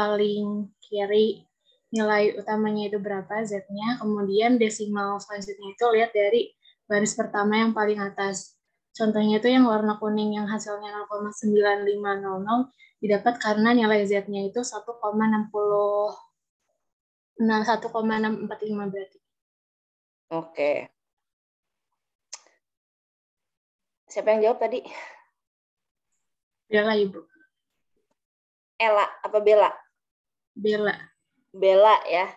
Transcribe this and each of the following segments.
paling kiri nilai utamanya itu berapa Z-nya, kemudian desimal selanjutnya itu lihat dari baris pertama yang paling atas. Contohnya itu yang warna kuning yang hasilnya 0,9500 didapat karena nilai Z-nya itu 1,645 berarti. Oke. Siapa yang jawab tadi? Bella, Ibu. Ella apa Bella? Bella. Bella ya.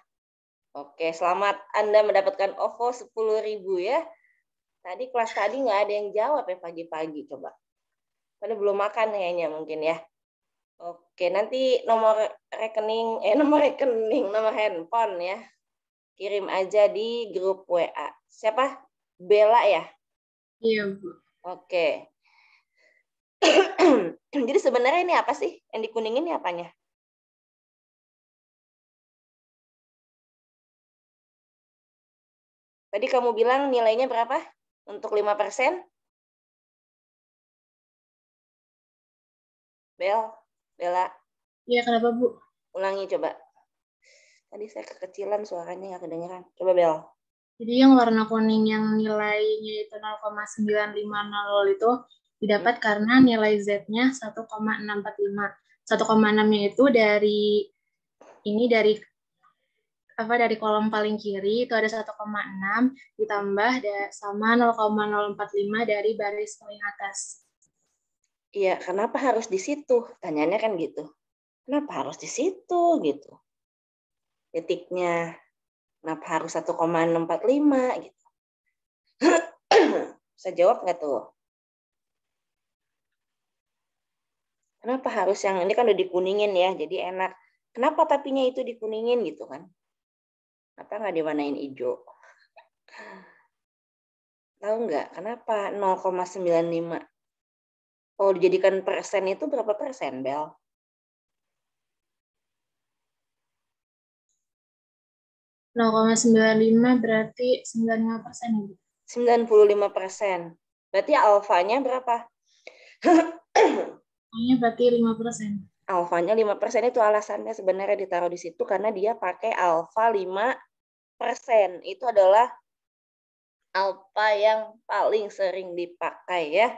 Oke, selamat Anda mendapatkan OVO 10.000 ya. Tadi kelas tadi nggak ada yang jawab ya pagi-pagi, coba. Pada belum makan kayaknya mungkin ya. Oke, nanti nomor handphone ya. Kirim aja di grup WA. Siapa? Bella ya? Iya, Bu. Oke. Jadi sebenarnya ini apa sih? Yang dikuningin ini apanya? Tadi kamu bilang nilainya berapa untuk 5%? Bella. Iya, kenapa, Bu? Ulangi coba. Tadi saya kekecilan suaranya nggak kedengeran. Coba Bel. Jadi yang warna kuning yang nilainya itu 0,950 itu didapat karena nilai Z-nya 1,645. 1,6-nya itu dari dari kolom paling kiri itu ada 1,6 ditambah sama 0,045 dari baris paling atas. Iya, kenapa harus di situ? Tanyanya kan gitu. Kenapa harus di situ gitu? Titiknya. Kenapa harus 1,645 gitu? Bisa jawab nggak tuh? Kenapa harus yang ini kan udah dikuningin ya, jadi enak. Kenapa tapinya itu dikuningin gitu kan? Kenapa nggak diwarnain hijau? Tahu nggak kenapa 0,95? Kalau dijadikan persen itu berapa persen, Bel? 0,95 berarti 95%. 95%. Berarti alfanya berapa? Ini berarti 5%. Alfanya 5% itu alasannya sebenarnya ditaruh di situ karena dia pakai alfa 5%. Itu adalah alfa yang paling sering dipakai ya.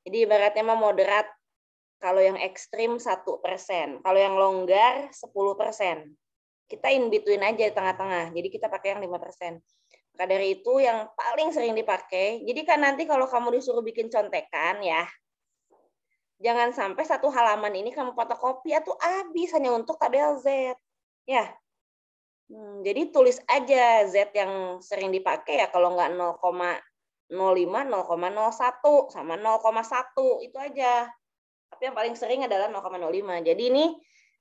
Jadi ibaratnya mah moderat. Kalau yang ekstrim 1%. Kalau yang longgar 10%. Kita in between aja di tengah-tengah. Jadi kita pakai yang 5%. Maka dari itu yang paling sering dipakai. Jadi kan nanti kalau kamu disuruh bikin contekan ya. Jangan sampai satu halaman ini kamu fotokopi atau habis hanya untuk tabel Z. Ya. Jadi tulis aja Z yang sering dipakai ya kalau nggak 0,05, 0,01 sama 0,1 itu aja. Tapi yang paling sering adalah 0,05. Jadi ini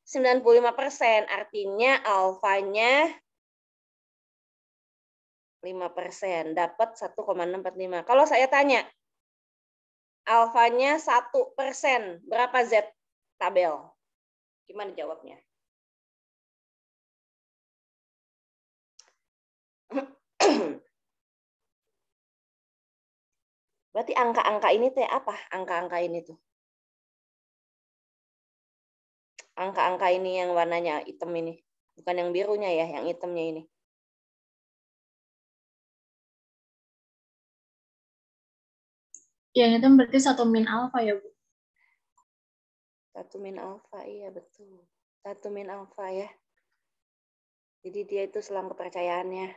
95%, artinya alfanya 5%, dapat 1,645. Kalau saya tanya, alfanya 1%, berapa Z tabel? Gimana jawabnya? Berarti angka-angka ini teh apa? Angka-angka ini tuh. Angka-angka ini yang warnanya hitam ini. Bukan yang birunya ya, yang hitamnya ini. Yang itu berarti 1 min alfa ya, Bu? 1 min alfa, iya betul. 1 min alfa ya. Jadi dia itu selang kepercayaannya.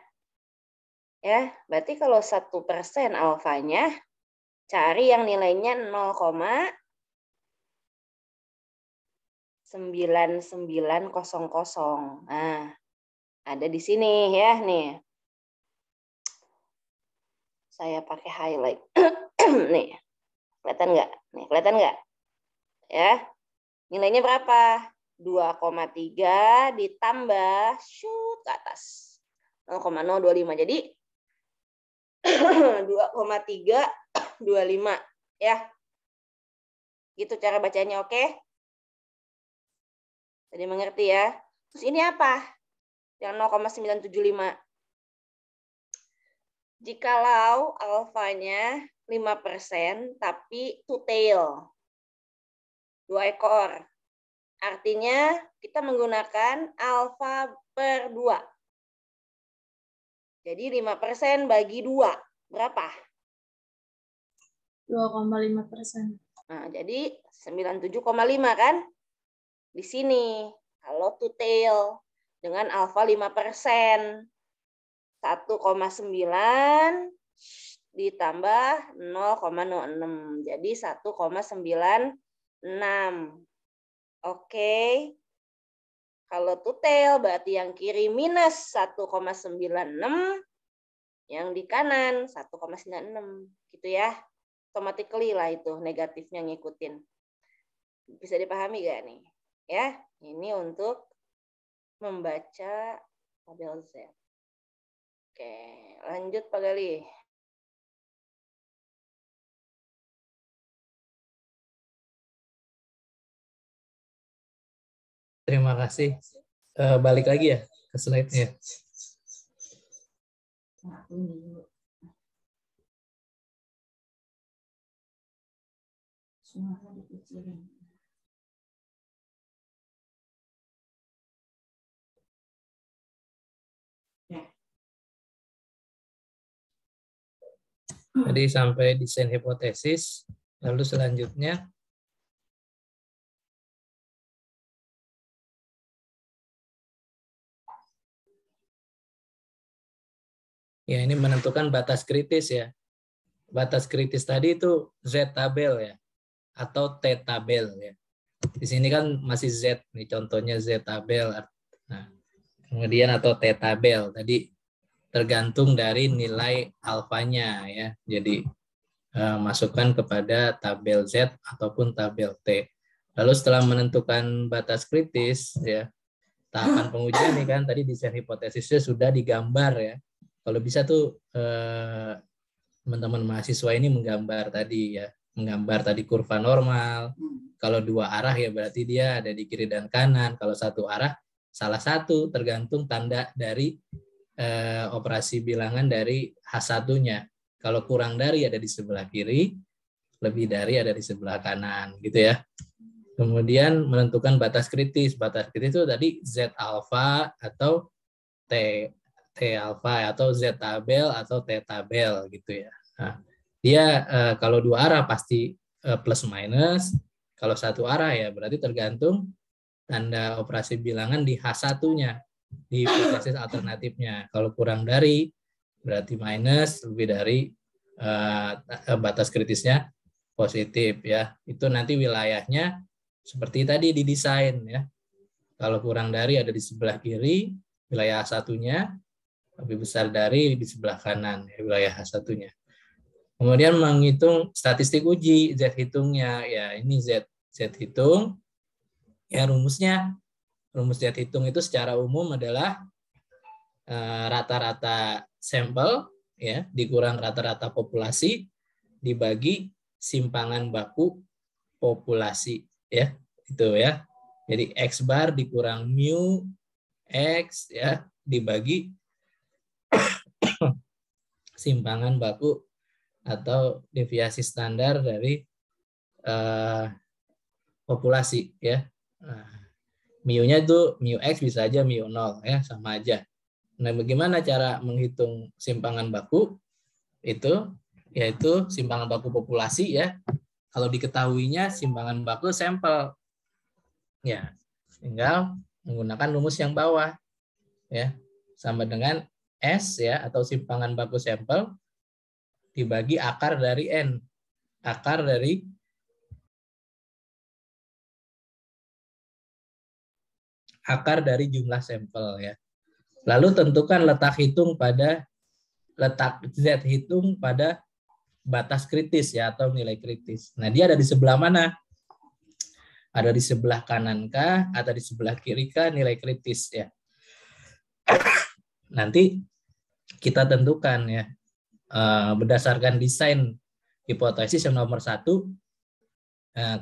Ya, berarti kalau 1% alfanya, cari yang nilainya 0,9900. Nah, ada di sini ya nih. Saya pakai highlight. Nih, kelihatan nggak? Nih, kelihatan nggak? Ya, nilainya berapa? 2,3 ditambah shoot ke atas 0,025. Jadi 2,325 ya. Gitu cara bacanya, oke? Jadi mengerti ya. Terus ini apa? Yang 0,975. Jikalau alfanya 5% tapi two tail. 2 ekor. Artinya kita menggunakan alfa per 2. Jadi 5% bagi 2. Berapa? 2,5%. Nah, jadi 97,5 kan? Di sini. Kalau to tail dengan alfa 5%. 1,9 ditambah 0,06. Jadi 1,96. Oke. Kalau to tail berarti yang kiri minus 1,96, yang di kanan 1,96. Gitu ya. Automatically lah itu negatifnya ngikutin. Bisa dipahami gak nih? Ya, ini untuk membaca tabel Z. Oke, lanjut Pak Gali. Terima kasih. Balik lagi ya ke slide-nya. Jadi sampai desain hipotesis, lalu selanjutnya ya ini menentukan batas kritis ya. Batas kritis tadi itu Z tabel ya atau T tabel ya. Di sini kan masih Z nih contohnya Z tabel. Nah, kemudian atau T tabel tadi tergantung dari nilai alfanya ya. Jadi masukkan kepada tabel Z ataupun tabel T. Lalu setelah menentukan batas kritis ya, tahapan pengujian nih kan tadi desain hipotesisnya sudah digambar ya. Kalau bisa tuh teman-teman mahasiswa ini menggambar tadi ya, menggambar tadi kurva normal. Kalau dua arah ya berarti dia ada di kiri dan kanan. Kalau satu arah salah satu, tergantung tanda dari operasi bilangan dari H1-nya. Kalau kurang dari ada di sebelah kiri, lebih dari ada di sebelah kanan, gitu ya. Kemudian menentukan batas kritis. Batas kritis itu tadi Z alfa atau T alfa atau Z tabel atau T tabel gitu ya. Nah, dia kalau dua arah pasti plus minus. Kalau satu arah ya berarti tergantung tanda operasi bilangan di H1-nya, di hipotesis alternatifnya. Kalau kurang dari berarti minus, lebih dari batas kritisnya positif ya. Itu nanti wilayahnya seperti tadi didesain ya. Kalau kurang dari ada di sebelah kiri, wilayah H1-nya, lebih besar dari di sebelah kanan ya, wilayah H1-nya. Kemudian menghitung statistik uji, Z hitungnya ya, ini Z hitung. Ya rumusnya, rumus Z hitung itu secara umum adalah rata-rata sampel ya dikurang rata-rata populasi dibagi simpangan baku populasi ya, itu ya. Jadi X bar dikurang mu X ya dibagi simpangan baku atau deviasi standar dari populasi ya. Nah, mu-nya itu mu X bisa aja mu 0 ya, sama aja. Nah, bagaimana cara menghitung simpangan baku? Itu yaitu simpangan baku populasi ya. Kalau diketahuinya simpangan baku sampel. Ya, tinggal menggunakan rumus yang bawah. Ya. Sama dengan S ya atau simpangan baku sampel dibagi akar dari N. Akar dari jumlah sampel ya. Lalu tentukan letak Z hitung pada batas kritis ya atau nilai kritis. Nah, dia ada di sebelah mana? Ada di sebelah kanan kah atau di sebelah kiri kah nilai kritis ya. Nanti kita tentukan ya berdasarkan desain hipotesis yang nomor 1.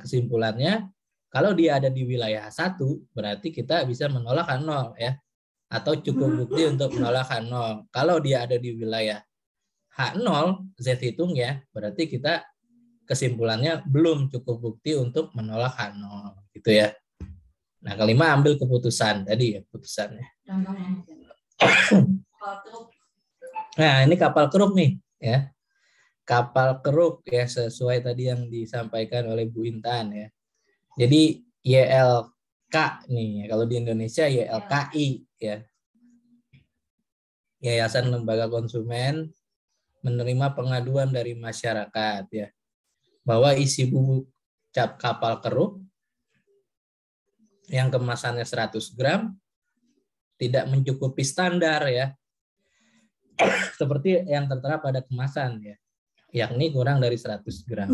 Kesimpulannya kalau dia ada di wilayah 1 berarti kita bisa menolak H0 ya. Atau cukup bukti untuk menolak H0. Kalau dia ada di wilayah H0, Z hitung ya, berarti kita kesimpulannya belum cukup bukti untuk menolak H0. Gitu ya. Nah, kelima ambil keputusan tadi ya, keputusannya. Nah, ini kapal keruk nih ya. Kapal keruk ya, sesuai tadi yang disampaikan oleh Bu Intan ya. Jadi YLK nih, kalau di Indonesia YLKI ya. Yayasan Lembaga Konsumen menerima pengaduan dari masyarakat ya, bahwa isi bubuk cap kapal keruk yang kemasannya 100 gram tidak mencukupi standar ya, seperti yang tertera pada kemasan ya, yakni kurang dari 100 gram.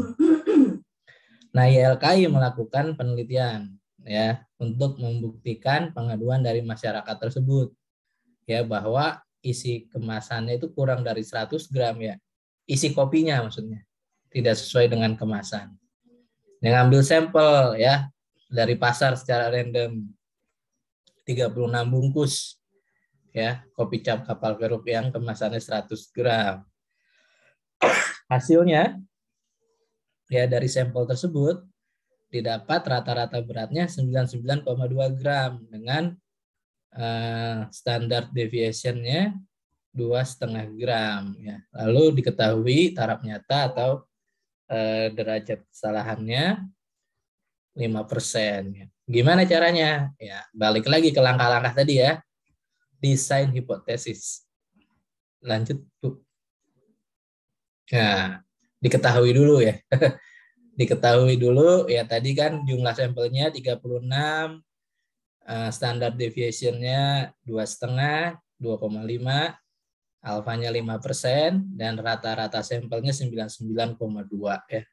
Nah, YLKI melakukan penelitian ya untuk membuktikan pengaduan dari masyarakat tersebut ya, bahwa isi kemasannya itu kurang dari 100 gram ya. Isi kopinya maksudnya. Tidak sesuai dengan kemasan. Yang ambil sampel ya dari pasar secara random 36 bungkus ya kopi cap kapal keruk yang kemasannya 100 gram. Hasilnya ya dari sampel tersebut didapat rata-rata beratnya 99,2 gram dengan standar deviation-nya 2,5 gram ya. Lalu diketahui taraf nyata atau derajat kesalahannya 5% ya. Gimana caranya? Ya, balik lagi ke langkah-langkah tadi ya. Desain hipotesis. Lanjut, Bu. Nah, diketahui dulu ya. Diketahui dulu ya, tadi kan jumlah sampelnya 36, standar deviation-nya 2,5, 2,5, alfanya 5%, dan rata-rata sampelnya 99,2 ya.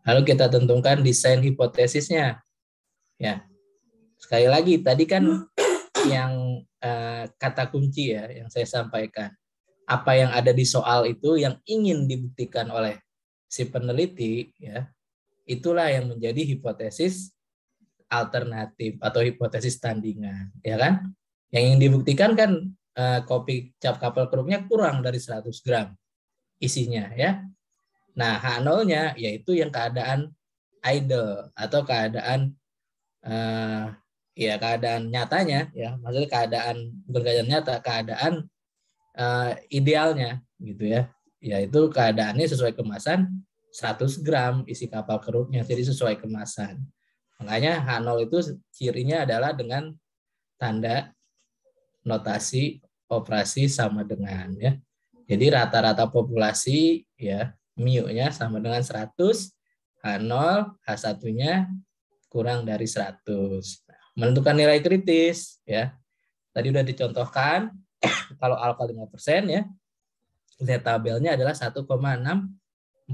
Lalu kita tentukan desain hipotesisnya. Ya. Sekali lagi tadi kan yang kata kunci ya yang saya sampaikan. Apa yang ada di soal itu yang ingin dibuktikan oleh si peneliti ya. Itulah yang menjadi hipotesis alternatif atau hipotesis tandingan, ya kan? Yang ingin dibuktikan kan kopi cap kapal keruknya kurang dari 100 gram isinya ya. Nah, H0-nya yaitu yang keadaan idle atau keadaan ya keadaan nyatanya ya, maksudnya keadaan bukan keadaan nyata, keadaan idealnya gitu ya. Yaitu keadaannya sesuai kemasan 100 gram isi kapal keruknya, jadi sesuai kemasan. Makanya H0 itu cirinya adalah dengan tanda notasi operasi sama dengan ya. Jadi rata-rata populasi ya mu-nya sama dengan 100, H0, H1-nya kurang dari 100. Menentukan nilai kritis ya. Tadi udah dicontohkan kalau alfa 5% ya. Z tabelnya adalah 1,645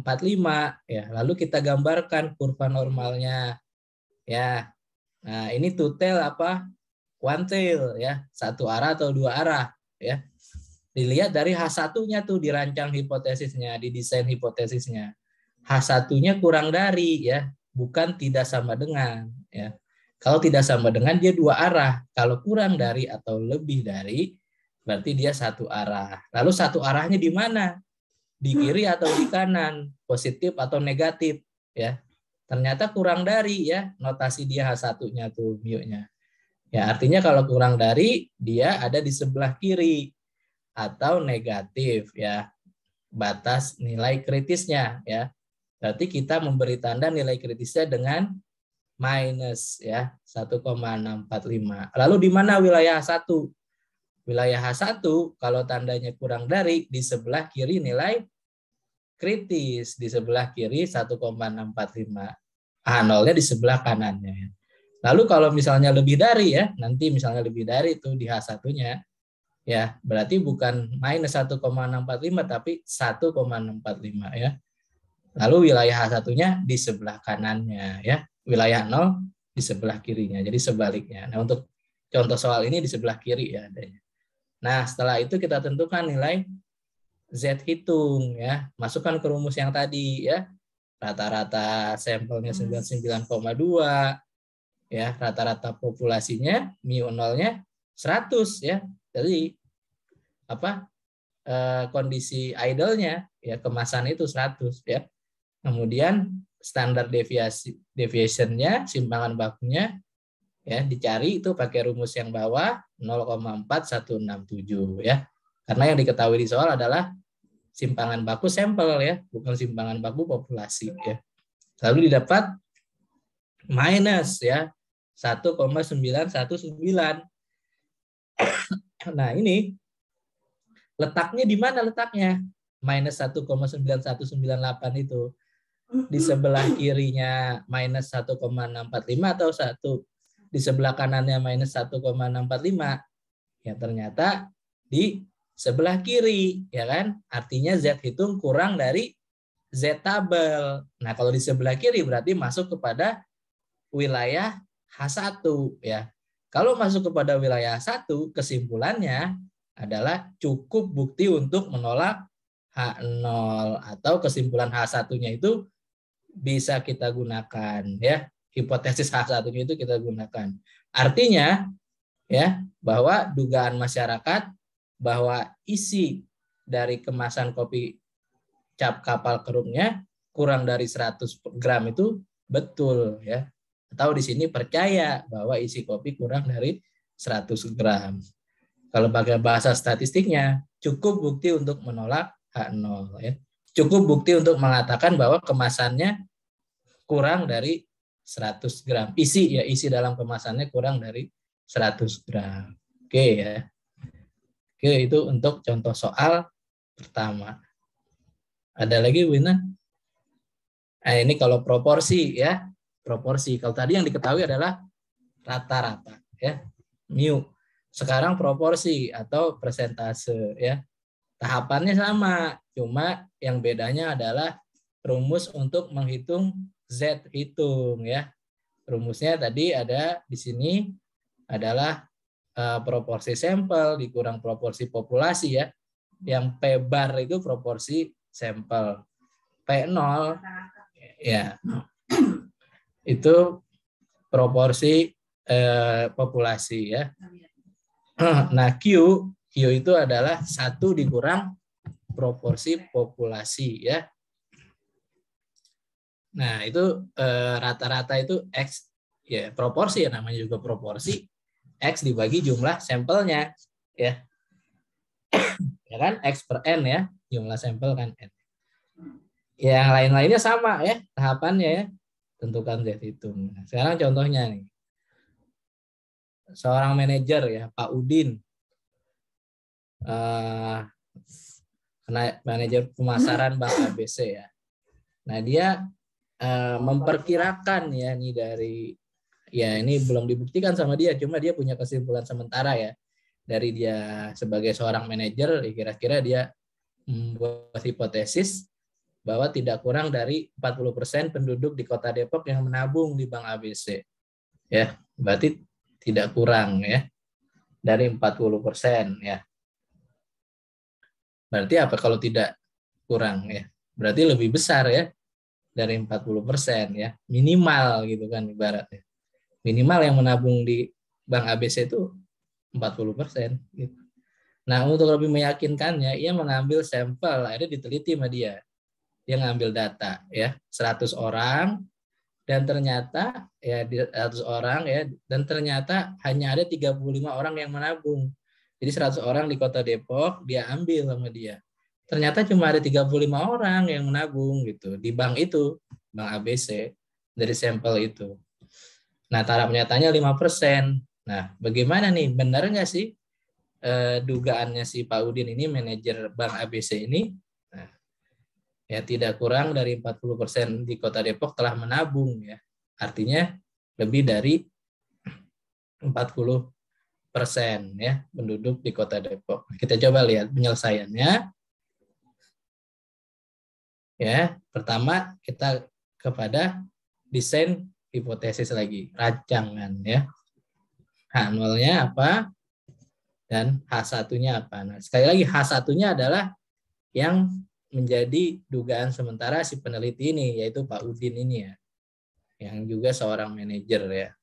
ya. Lalu kita gambarkan kurva normalnya. Ya, nah ini two tail apa? One tail ya, satu arah atau dua arah ya. Dilihat dari H1-nya tuh dirancang hipotesisnya, didesain hipotesisnya. H1-nya kurang dari ya, bukan tidak sama dengan ya. Kalau tidak sama dengan dia dua arah, kalau kurang dari atau lebih dari berarti dia satu arah. Lalu satu arahnya di mana? Di kiri atau di kanan, positif atau negatif ya. Ternyata kurang dari ya, notasi dia H1-nya tuh mu-nya. Ya, artinya kalau kurang dari dia ada di sebelah kiri atau negatif ya. Batas nilai kritisnya ya. Berarti kita memberi tanda nilai kritisnya dengan minus ya, 1,645. Lalu di mana wilayah H1? Wilayah H1 kalau tandanya kurang dari di sebelah kiri nilai kritis, di sebelah kiri 1,645. H0-nya di sebelah kanannya. Lalu kalau misalnya lebih dari ya, nanti misalnya lebih dari itu di H1-nya, ya berarti bukan minus 1,645 tapi 1,645 ya. Lalu wilayah H1-nya di sebelah kanannya ya, wilayah 0 di sebelah kirinya, jadi sebaliknya. Nah untuk contoh soal ini di sebelah kiri ya adanya. Nah setelah itu kita tentukan nilai Z hitung ya, masukkan ke rumus yang tadi ya, rata-rata sampelnya 99,2 ya, rata-rata populasinya mu0-nya 100 ya, jadi apa kondisi idle-nya ya kemasan itu 100 ya, kemudian standar deviation-nya simpangan bakunya Ya, dicari itu pakai rumus yang bawah 0,4167 ya. Karena yang diketahui di soal adalah simpangan baku sampel ya, bukan simpangan baku populasi ya. Lalu didapat minus ya 1,919. Nah, ini letaknya di mana letaknya? Minus 1,9198 itu. Di sebelah kirinya minus 1,645 atau di sebelah kanannya minus 1,645. Ya, ternyata di sebelah kiri, ya kan? Artinya Z hitung kurang dari Z tabel. Nah, kalau di sebelah kiri berarti masuk kepada wilayah H1 ya. Kalau masuk kepada wilayah H1, kesimpulannya adalah cukup bukti untuk menolak H0 atau kesimpulan H1-nya itu bisa kita gunakan ya. Hipotesis H1-nya itu kita gunakan. Artinya ya, bahwa dugaan masyarakat bahwa isi dari kemasan kopi cap kapal kerupnya kurang dari 100 gram itu betul ya. Atau di sini percaya bahwa isi kopi kurang dari 100 gram. Kalau pakai bahasa statistiknya, cukup bukti untuk menolak H0 ya. Cukup bukti untuk mengatakan bahwa kemasannya kurang dari 100 gram. Isi dalam kemasannya kurang dari 100 gram. Oke ya. Oke, itu untuk contoh soal pertama. Ada lagi, Wina? Nah, ini kalau proporsi ya. Proporsi. Kalau tadi yang diketahui adalah rata-rata ya. Mu. Sekarang proporsi atau persentase ya. Tahapannya sama, cuma yang bedanya adalah rumus untuk menghitung Z hitung ya. Rumusnya tadi ada di sini adalah proporsi sampel dikurang proporsi populasi ya. Yang P bar itu proporsi sampel. P0 ya. Itu proporsi populasi ya. Nah, Q itu adalah 1 dikurang proporsi populasi ya. Nah, itu rata-rata itu X ya, proporsi ya, namanya juga proporsi. X dibagi jumlah sampelnya ya. Ya kan, X per N ya, jumlah sampel kan N. Yang lain-lainnya sama ya, tahapannya ya. Tentukan Z hitung. Nah, sekarang contohnya nih. Seorang manajer ya, Pak Udin. Manajer pemasaran Bank ABC ya. Nah, dia memperkirakan ya, ini dari ya, ini belum dibuktikan sama dia, cuma dia punya kesimpulan sementara ya. Dari dia sebagai seorang manajer, kira-kira dia membuat hipotesis bahwa tidak kurang dari 40% penduduk di Kota Depok yang menabung di Bank ABC. Ya, berarti tidak kurang ya dari 40% ya. Berarti apa kalau tidak kurang ya? Berarti lebih besar ya dari 40% ya. Minimal gitu kan ibaratnya. Minimal yang menabung di Bank ABC itu 40% gitu. Nah, untuk lebih meyakinkannya, ia mengambil sampel, akhirnya diteliti sama dia. Dia ngambil data ya, 100 orang, dan ternyata ya 100 orang ya, dan ternyata hanya ada 35 orang yang menabung. Jadi 100 orang di Kota Depok dia ambil sama dia. Ternyata cuma ada 35 orang yang menabung gitu di bank itu, Bank ABC, dari sampel itu. Nah, taraf nyatanya 5%. Nah, bagaimana nih? Benar nggak sih dugaannya si Pak Udin ini, manajer Bank ABC ini? Nah, ya tidak kurang dari 40% di Kota Depok telah menabung ya. Artinya lebih dari 40% ya penduduk di Kota Depok. Kita coba lihat penyelesaiannya. Ya, pertama kita kepada desain hipotesis lagi, rancangan ya. H0-nya apa dan H1-nya apa. Nah, sekali lagi H1-nya adalah yang menjadi dugaan sementara si peneliti ini, yaitu Pak Udin ini ya, yang juga seorang manajer ya.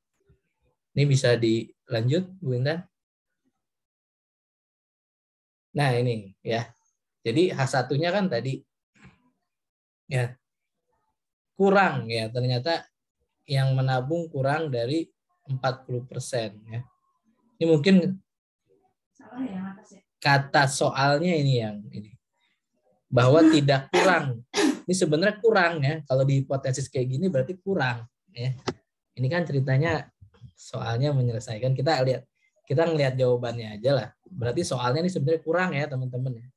Ini bisa dilanjut, Bu Intan? Nah, ini ya. Jadi H1-nya kan tadi ya kurang ya, ternyata yang menabung kurang dari 40% ya. Ini mungkin kata soalnya ini yang ini. Bahwa tidak kurang. Ini sebenarnya kurang ya. Kalau di hipotesis kayak gini berarti kurang ya. Ini kan ceritanya soalnya menyelesaikan. Kita ngelihat jawabannya aja lah. Berarti soalnya ini sebenarnya kurang ya teman-teman ya.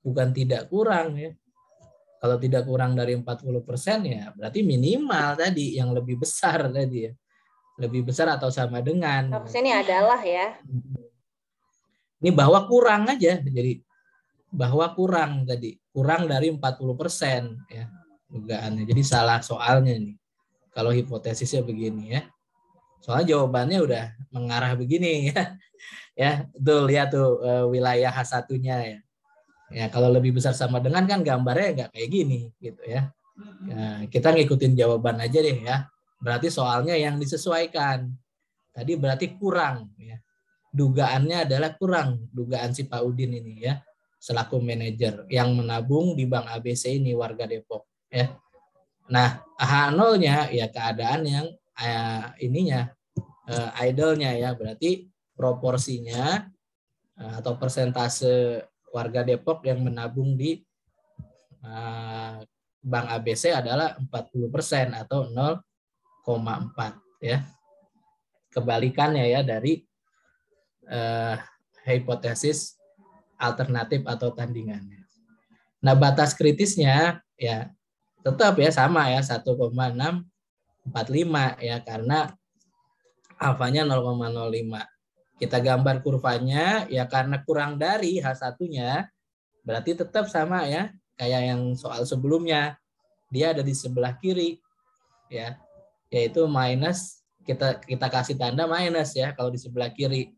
Bukan tidak kurang ya. Kalau tidak kurang dari 40% ya berarti minimal tadi yang lebih besar tadi ya. Lebih besar atau sama dengan. Ini adalah ya. Ini bahwa kurang aja. Jadi bahwa kurang tadi. Kurang dari 40% ya. Dugaannya. Jadi salah soalnya nih. Kalau hipotesisnya begini ya. Soalnya jawabannya udah mengarah begini ya. Ya, tuh lihat tuh wilayah H1-nya ya. Ya, kalau lebih besar sama dengan kan gambarnya nggak kayak gini gitu ya. Nah, kita ngikutin jawaban aja deh ya. Berarti soalnya yang disesuaikan. Tadi berarti kurang ya. Dugaannya adalah kurang, dugaan si Pak Udin ini ya, selaku manajer yang menabung di Bank ABC ini warga Depok ya. Nah, H0-nya ya keadaan yang idle-nya ya, berarti proporsinya atau persentase warga Depok yang menabung di Bank ABC adalah 40% atau 0,4 ya. Kebalikannya ya dari hipotesis alternatif atau tandingannya. Nah, batas kritisnya ya tetap ya sama ya 1,645 ya karena alfanya 0,05. Kita gambar kurvanya ya karena kurang dari H1-nya berarti tetap sama ya kayak yang soal sebelumnya. Dia ada di sebelah kiri ya, yaitu minus, kita kasih tanda minus ya kalau di sebelah kiri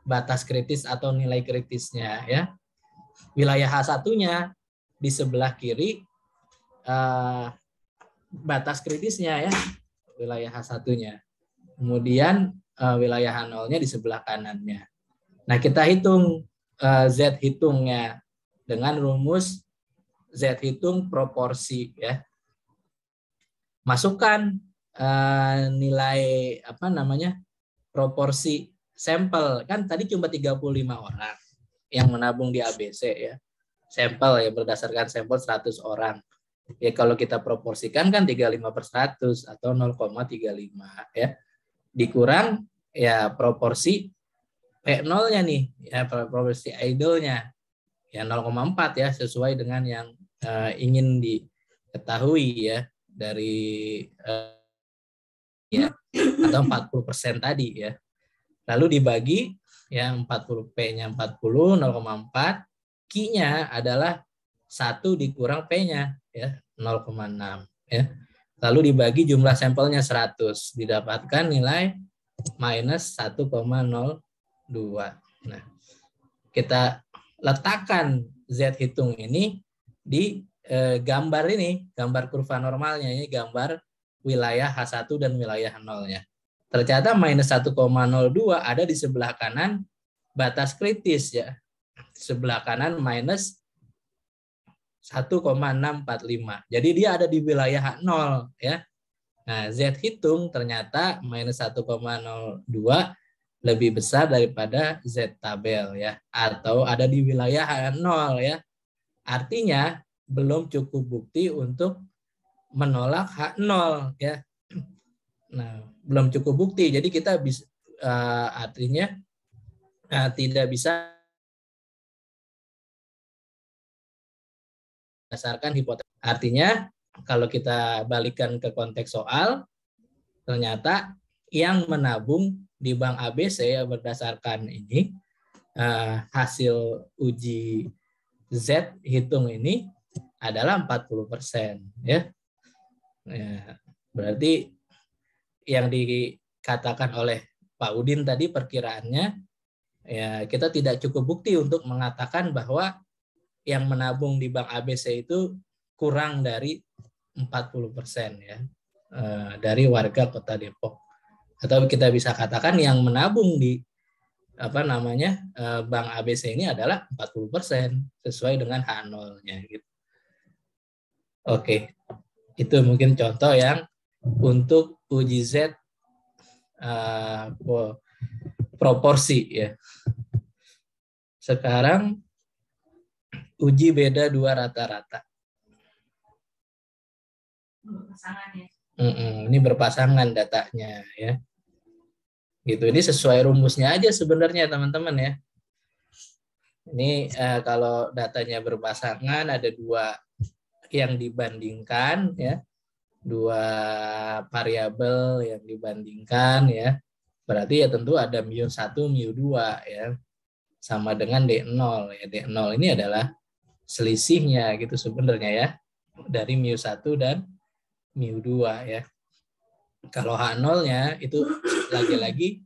batas kritis atau nilai kritisnya ya. Wilayah H1-nya di sebelah kiri batas kritisnya ya, wilayah H1-nya. Kemudian wilayah H0-nya di sebelah kanannya. Nah, kita hitung Z hitungnya dengan rumus Z hitung proporsi ya. Masukkan nilai proporsi sampel. Kan tadi cuma 35 orang yang menabung di ABC ya. Sampel ya berdasarkan sampel 100 orang. Ya kalau kita proporsikan kan 35/100 atau 0,35 ya. Dikurang ya proporsi P0-nya nih ya, proporsi idle-nya ya 0,4 ya sesuai dengan yang ingin diketahui ya dari ya atau 40% tadi ya. Lalu dibagi ya 40 P-nya 40 0,4, Q-nya adalah 1 dikurang P-nya ya 0,6 ya. Lalu dibagi jumlah sampelnya 100, didapatkan nilai minus 1,02. Nah, kita letakkan Z hitung ini di gambar ini, gambar kurva normalnya, ini gambar wilayah H1 dan wilayah 0-nya. Ternyata minus 1,02 ada di sebelah kanan batas kritis ya. Sebelah kanan minus 1,645. Jadi dia ada di wilayah H0 ya. Nah, Z hitung ternyata minus 1,02 lebih besar daripada Z tabel ya, atau ada di wilayah H0 ya. Artinya belum cukup bukti untuk menolak H0 ya. Nah, belum cukup bukti. Jadi kita bisa artinya tidak bisa berdasarkan hipotesis. Artinya kalau kita balikkan ke konteks soal, ternyata yang menabung di Bank ABC ya berdasarkan ini hasil uji Z hitung ini adalah 40% ya. Berarti yang dikatakan oleh Pak Udin tadi perkiraannya ya kita tidak cukup bukti untuk mengatakan bahwa yang menabung di Bank ABC itu kurang dari 40% ya dari warga Kota Depok. Atau kita bisa katakan yang menabung di Bank ABC ini adalah 40% sesuai dengan H0-nya gitu. Oke. Itu mungkin contoh yang untuk uji Z proporsi ya. Sekarang uji beda dua rata-rata. Ini berpasangan datanya ya. Gitu. Ini sesuai rumusnya aja sebenarnya teman-teman ya. Ini kalau datanya berpasangan ada dua yang dibandingkan ya. Dua variabel yang dibandingkan ya. Berarti ya tentu ada mu1, mu2 ya. Sama dengan D0 ya. D0 ini adalah selisihnya gitu sebenarnya ya. Dari mu1 dan mu2 ya. Kalau H0-nya itu lagi-lagi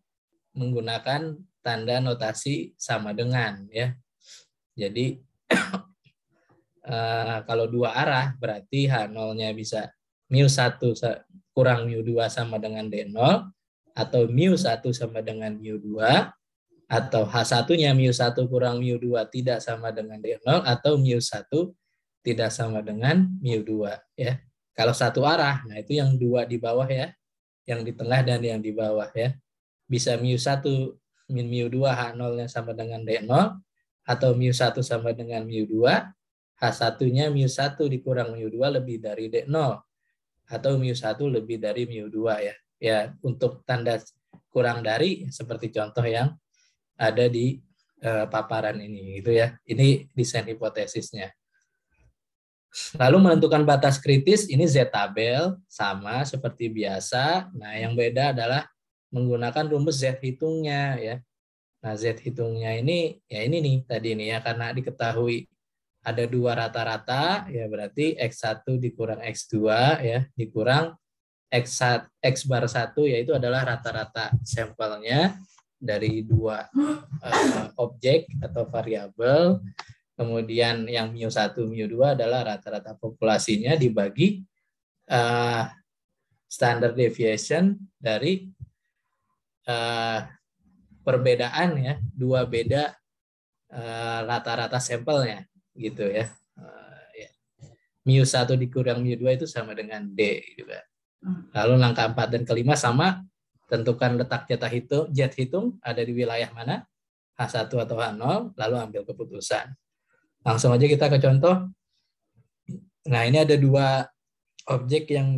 menggunakan tanda notasi sama dengan ya. Jadi kalau dua arah berarti H0-nya bisa mu1 kurang mu2 sama dengan D0 atau mu1 sama dengan mu2 atau H1-nya mu1 kurang mu2 tidak sama dengan D0 atau mu1 tidak sama dengan mu2 ya. Kalau satu arah, nah itu yang dua di bawah ya. Yang di tengah dan yang di bawah ya. Bisa mu1 min mu2 H0-nya sama dengan D0 atau mu1 sama dengan mu2, H1-nya mu1 dikurang mu2 lebih dari D0 atau mu1 lebih dari mu2 ya. Ya, untuk tanda kurang dari seperti contoh yang ada di paparan ini gitu ya. Ini desain hipotesisnya. Lalu menentukan batas kritis, ini Z tabel sama seperti biasa. Nah, yang beda adalah menggunakan rumus Z hitungnya ya. Nah, Z hitungnya ini ya ini nih tadi nih ya, karena diketahui ada dua rata-rata ya, berarti X1 dikurang X2 ya dikurang X bar 1 yaitu adalah rata-rata sampelnya dari dua objek atau variabel. Kemudian yang mu1, mu2 adalah rata-rata populasinya dibagi standard deviation dari perbedaan ya, dua beda rata-rata sampelnya gitu ya. mu1 dikurang mu2 itu sama dengan D juga. Lalu langkah 4 dan kelima sama, tentukan letak Z hitung ada di wilayah mana, H1 atau H0, lalu ambil keputusan. Langsung aja kita ke contoh. Nah, ini ada dua objek yang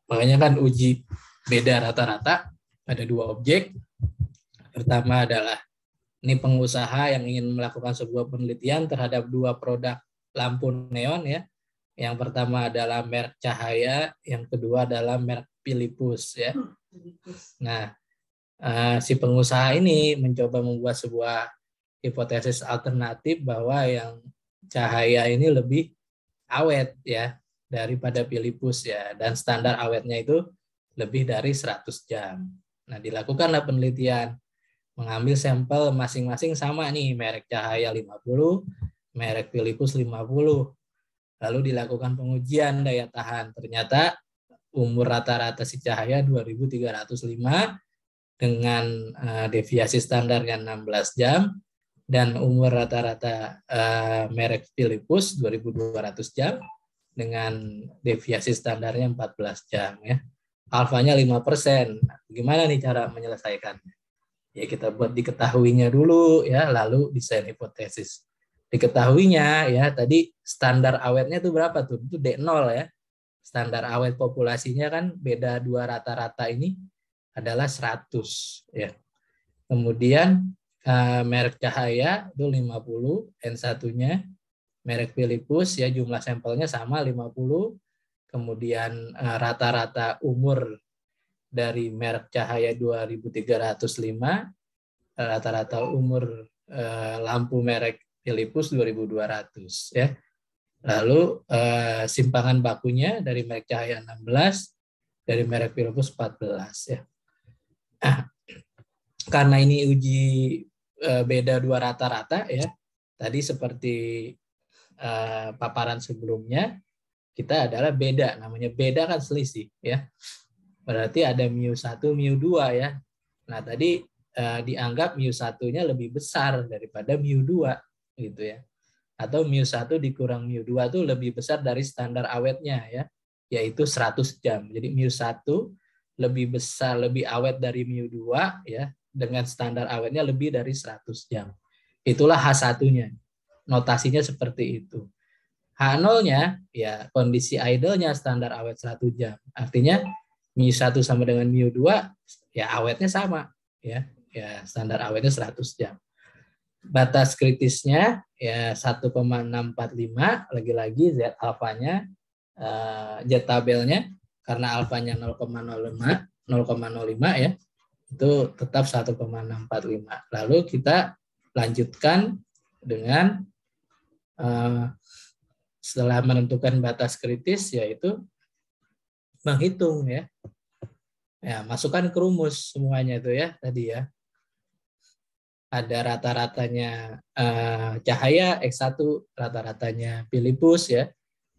makanya kan uji beda rata-rata. Ada dua objek. Pertama adalah ini pengusaha yang ingin melakukan sebuah penelitian terhadap dua produk lampu neon ya. Yang pertama adalah merek cahaya, yang kedua adalah merek Philips ya. Nah, si pengusaha ini mencoba membuat sebuah hipotesis alternatif bahwa yang cahaya ini lebih awet ya daripada Philips ya, dan standar awetnya itu lebih dari 100 jam. Nah, dilakukanlah penelitian, mengambil sampel masing-masing sama nih, merek cahaya 50, merek Philips 50. Lalu dilakukan pengujian daya tahan. Ternyata umur rata-rata si cahaya 2305 dengan deviasi standarnya 16 jam. Dan umur rata-rata merek Philips 2200 jam dengan deviasi standarnya 14 jam ya. Alfanya 5%. Gimana nih cara menyelesaikannya? Ya kita buat diketahuinya dulu ya, lalu desain hipotesis. Diketahuinya ya, tadi standar awetnya itu berapa tuh? Itu D0 ya. Standar awet populasinya kan beda dua rata-rata ini adalah 100 ya. Kemudian merek cahaya itu 50 N1-nya, merek Philips ya jumlah sampelnya sama 50, kemudian rata-rata umur dari merek cahaya 2305, rata-rata umur lampu merek Philips 2200 ya. Lalu simpangan bakunya dari merek cahaya 16, dari merek Philips 14 ya. Karena ini uji beda dua rata-rata ya. Tadi seperti paparan sebelumnya, kita adalah beda, namanya beda kan selisih ya. Berarti ada mu1, mu2 ya. Nah, tadi dianggap mu1-nya lebih besar daripada mu2 gitu ya. Atau mu1 dikurang mu2 itu lebih besar dari standar awetnya ya, yaitu 100 jam. Jadi mu1 lebih besar, lebih awet dari mu2 ya, dengan standar awetnya lebih dari 100 jam. Itulah H1-nya. Notasinya seperti itu. H0-nya ya kondisi idle-nya standar awet 100 jam. Artinya mu1 sama dengan mu2 ya awetnya sama ya. Ya standar awetnya 100 jam. Batas kritisnya ya 1,645, lagi-lagi Z alfanya Z tabelnya karena alfanya 0,05 ya. Itu tetap 1,645. Lalu kita lanjutkan dengan setelah menentukan batas kritis yaitu menghitung ya. Ya, masukkan ke rumus semuanya itu ya tadi ya. Ada rata-ratanya cahaya X1, rata-ratanya Philippus ya.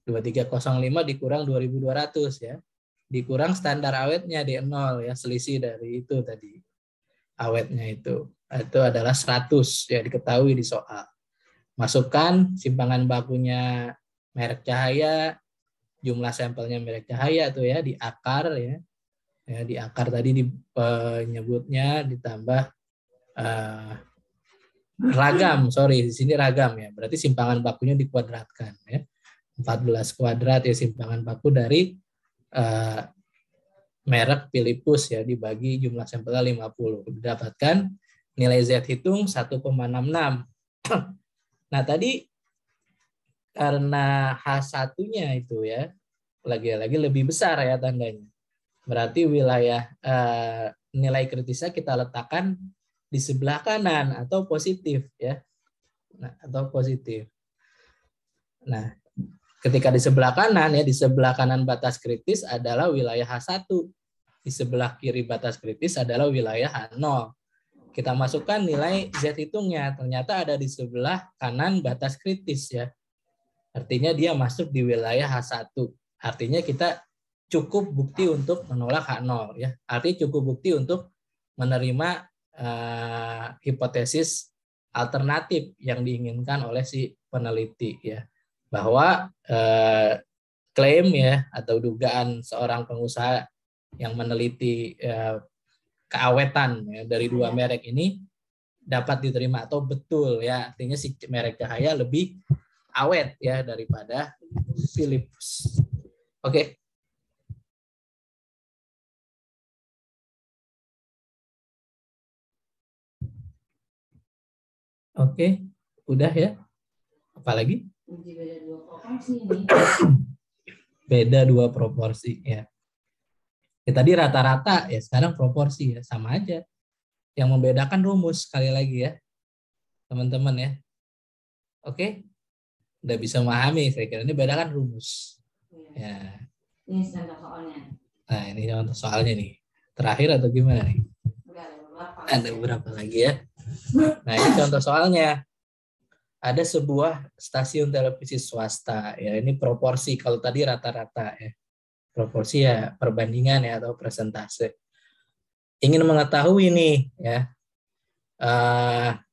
2305 dikurang 2200 ya. Dikurang standar awetnya D0 ya, selisih dari itu tadi. Awetnya itu adalah 100 ya, diketahui di soal. Masukkan simpangan bakunya merek cahaya, jumlah sampelnya merek cahaya tuh ya di akar ya. Ya di akar tadi di penyebutnya ditambah ragam, di sini ragam ya. Berarti simpangan bakunya dikuadratkan ya. 14 kuadrat ya simpangan baku dari merek Philippus ya dibagi jumlah sampelnya 50. Didapatkan nilai Z hitung 1,66. Nah, tadi karena H1-nya itu ya lagi-lagi lebih besar ya tandanya. Berarti wilayah nilai kritisnya kita letakkan di sebelah kanan atau positif ya. Nah, atau positif. Nah, ketika di sebelah kanan ya, di sebelah kanan batas kritis adalah wilayah H1. Di sebelah kiri batas kritis adalah wilayah H0. Kita masukkan nilai Z hitungnya, ternyata ada di sebelah kanan batas kritis ya. Artinya dia masuk di wilayah H1. Artinya kita cukup bukti untuk menolak H0 ya. Artinya cukup bukti untuk menerima hipotesis alternatif yang diinginkan oleh si peneliti ya. Bahwa klaim ya atau dugaan seorang pengusaha yang meneliti keawetan ya, dari dua merek ini dapat diterima atau betul ya, artinya si merek cahaya lebih awet ya daripada Philips. Oke. Oke, udah ya. Apalagi? Beda dua proporsi ya. Ya tadi rata-rata ya, sekarang proporsi ya, sama aja. Yang membedakan rumus sekali lagi ya, teman-teman ya. Oke, udah bisa memahami saya kira ini bedakan rumus. Ya. Ini contoh soalnya. Nah ini contoh soalnya nih. Terakhir atau gimana nih? Ada beberapa lagi ya. Nah ini contoh soalnya. Ada sebuah stasiun televisi swasta ya, ini proporsi, kalau tadi rata-rata ya. Proporsi ya perbandingan ya atau persentase. Ingin mengetahui nih ya,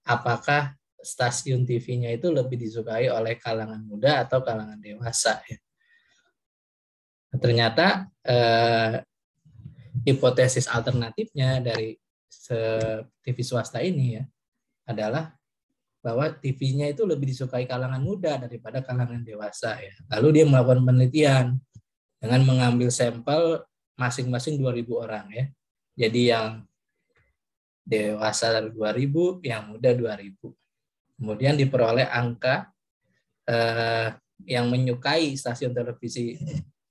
apakah stasiun TV-nya itu lebih disukai oleh kalangan muda atau kalangan dewasa ya. Ternyata hipotesis alternatifnya dari TV swasta ini ya adalah bahwa TV-nya itu lebih disukai kalangan muda daripada kalangan dewasa ya. Lalu dia melakukan penelitian dengan mengambil sampel masing-masing 2.000 orang ya. Jadi yang dewasa 2.000, yang muda 2.000. Kemudian diperoleh angka yang menyukai stasiun televisi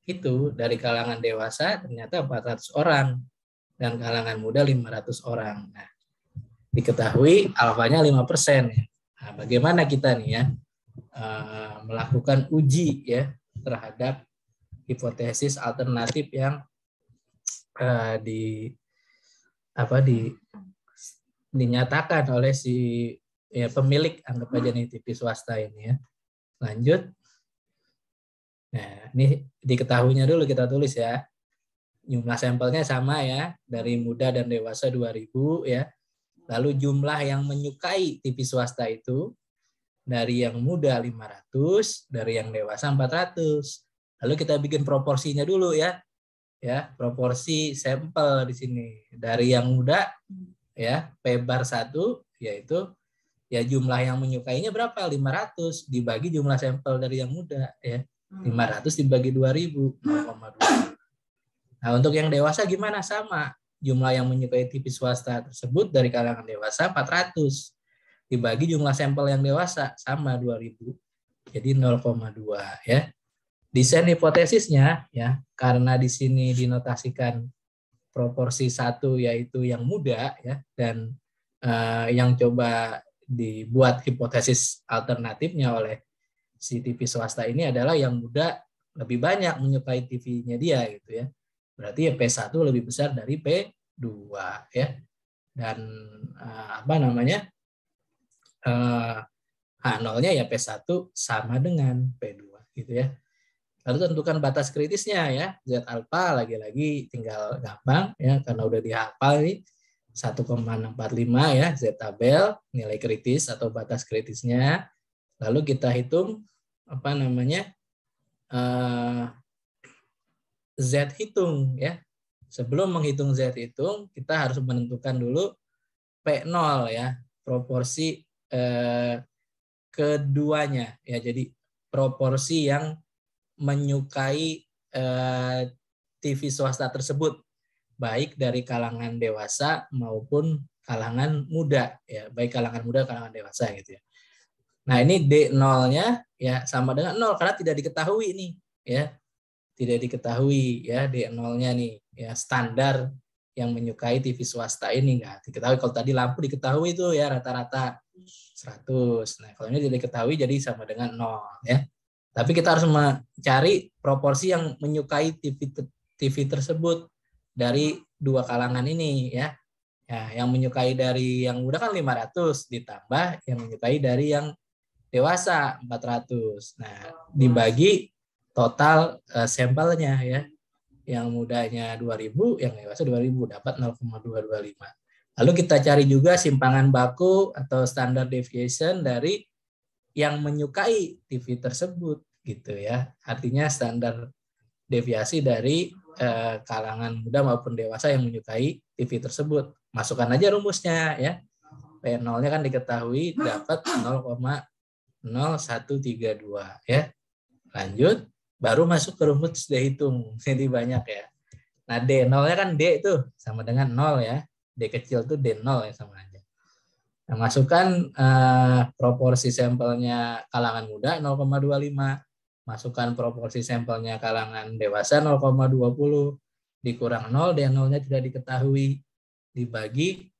itu dari kalangan dewasa ternyata 400 orang dan kalangan muda 500 orang. Nah, diketahui alfanya 5% ya. Nah, bagaimana kita nih ya melakukan uji ya terhadap hipotesis alternatif yang dinyatakan oleh si ya, pemilik, anggap aja nih TV swasta ini ya. Lanjut. Nah, ini diketahuinya dulu kita tulis ya. Jumlah sampelnya sama ya, dari muda dan dewasa 2.000 ya. Lalu jumlah yang menyukai TV swasta itu dari yang muda 500, dari yang dewasa 400. Lalu kita bikin proporsinya dulu ya. ya proporsi sampel di sini dari yang muda ya P bar 1 yaitu ya jumlah yang menyukainya berapa 500 dibagi jumlah sampel dari yang muda ya 500 dibagi 2000 0,2. Nah untuk yang dewasa gimana sama jumlah yang menyukai TV swasta tersebut dari kalangan dewasa 400 dibagi jumlah sampel yang dewasa sama 2000 jadi 0,2 ya. Desain hipotesisnya ya karena di sini dinotasikan proporsi 1 yaitu yang muda ya dan yang coba dibuat hipotesis alternatifnya oleh si TV swasta ini adalah yang muda lebih banyak menyukai TV-nya dia gitu ya. Berarti ya P1 lebih besar dari P2 ya. Dan H0-nya ya P1 sama dengan P2 gitu ya. Lalu tentukan batas kritisnya ya. Z alpha lagi-lagi tinggal gampang ya karena udah dihafal nih 1,645 ya Z tabel nilai kritis atau batas kritisnya. Lalu kita hitung Z hitung ya. Sebelum menghitung Z hitung kita harus menentukan dulu P0 ya, proporsi keduanya ya. Jadi proporsi yang menyukai TV swasta tersebut baik dari kalangan dewasa maupun kalangan muda ya, baik kalangan muda kalangan dewasa gitu ya. Nah, ini D0-nya ya sama dengan 0 karena tidak diketahui nih ya. Tidak diketahui ya D0-nya nih ya, standar yang menyukai TV swasta ini enggak diketahui. Kalau tadi lampu diketahui itu ya rata-rata 100. Nah, kalau ini tidak diketahui jadi sama dengan 0 ya. Tapi kita harus mencari proporsi yang menyukai TV tersebut dari dua kalangan ini ya. Ya, yang menyukai dari yang muda kan 500 ditambah yang menyukai dari yang dewasa 400. Nah, dibagi total sampelnya ya. Yang mudanya 2000, yang dewasa 2000 dapat 0,225. Lalu kita cari juga simpangan baku atau standard deviation dari yang menyukai TV tersebut gitu ya. Artinya standar deviasi dari kalangan muda maupun dewasa yang menyukai TV tersebut. Masukkan aja rumusnya ya. P0-nya kan diketahui dapat 0,0132 ya. Lanjut baru masuk ke rumus D hitung. Jadi banyak ya. Nah, D0-nya kan D itu sama dengan 0 ya. D kecil itu D0 ya sama aja. Nah, masukkan proporsi sampelnya kalangan muda 0,25. Masukkan proporsi sampelnya kalangan dewasa 0,20. Dikurang 0, D0-nya tidak diketahui. Dibagi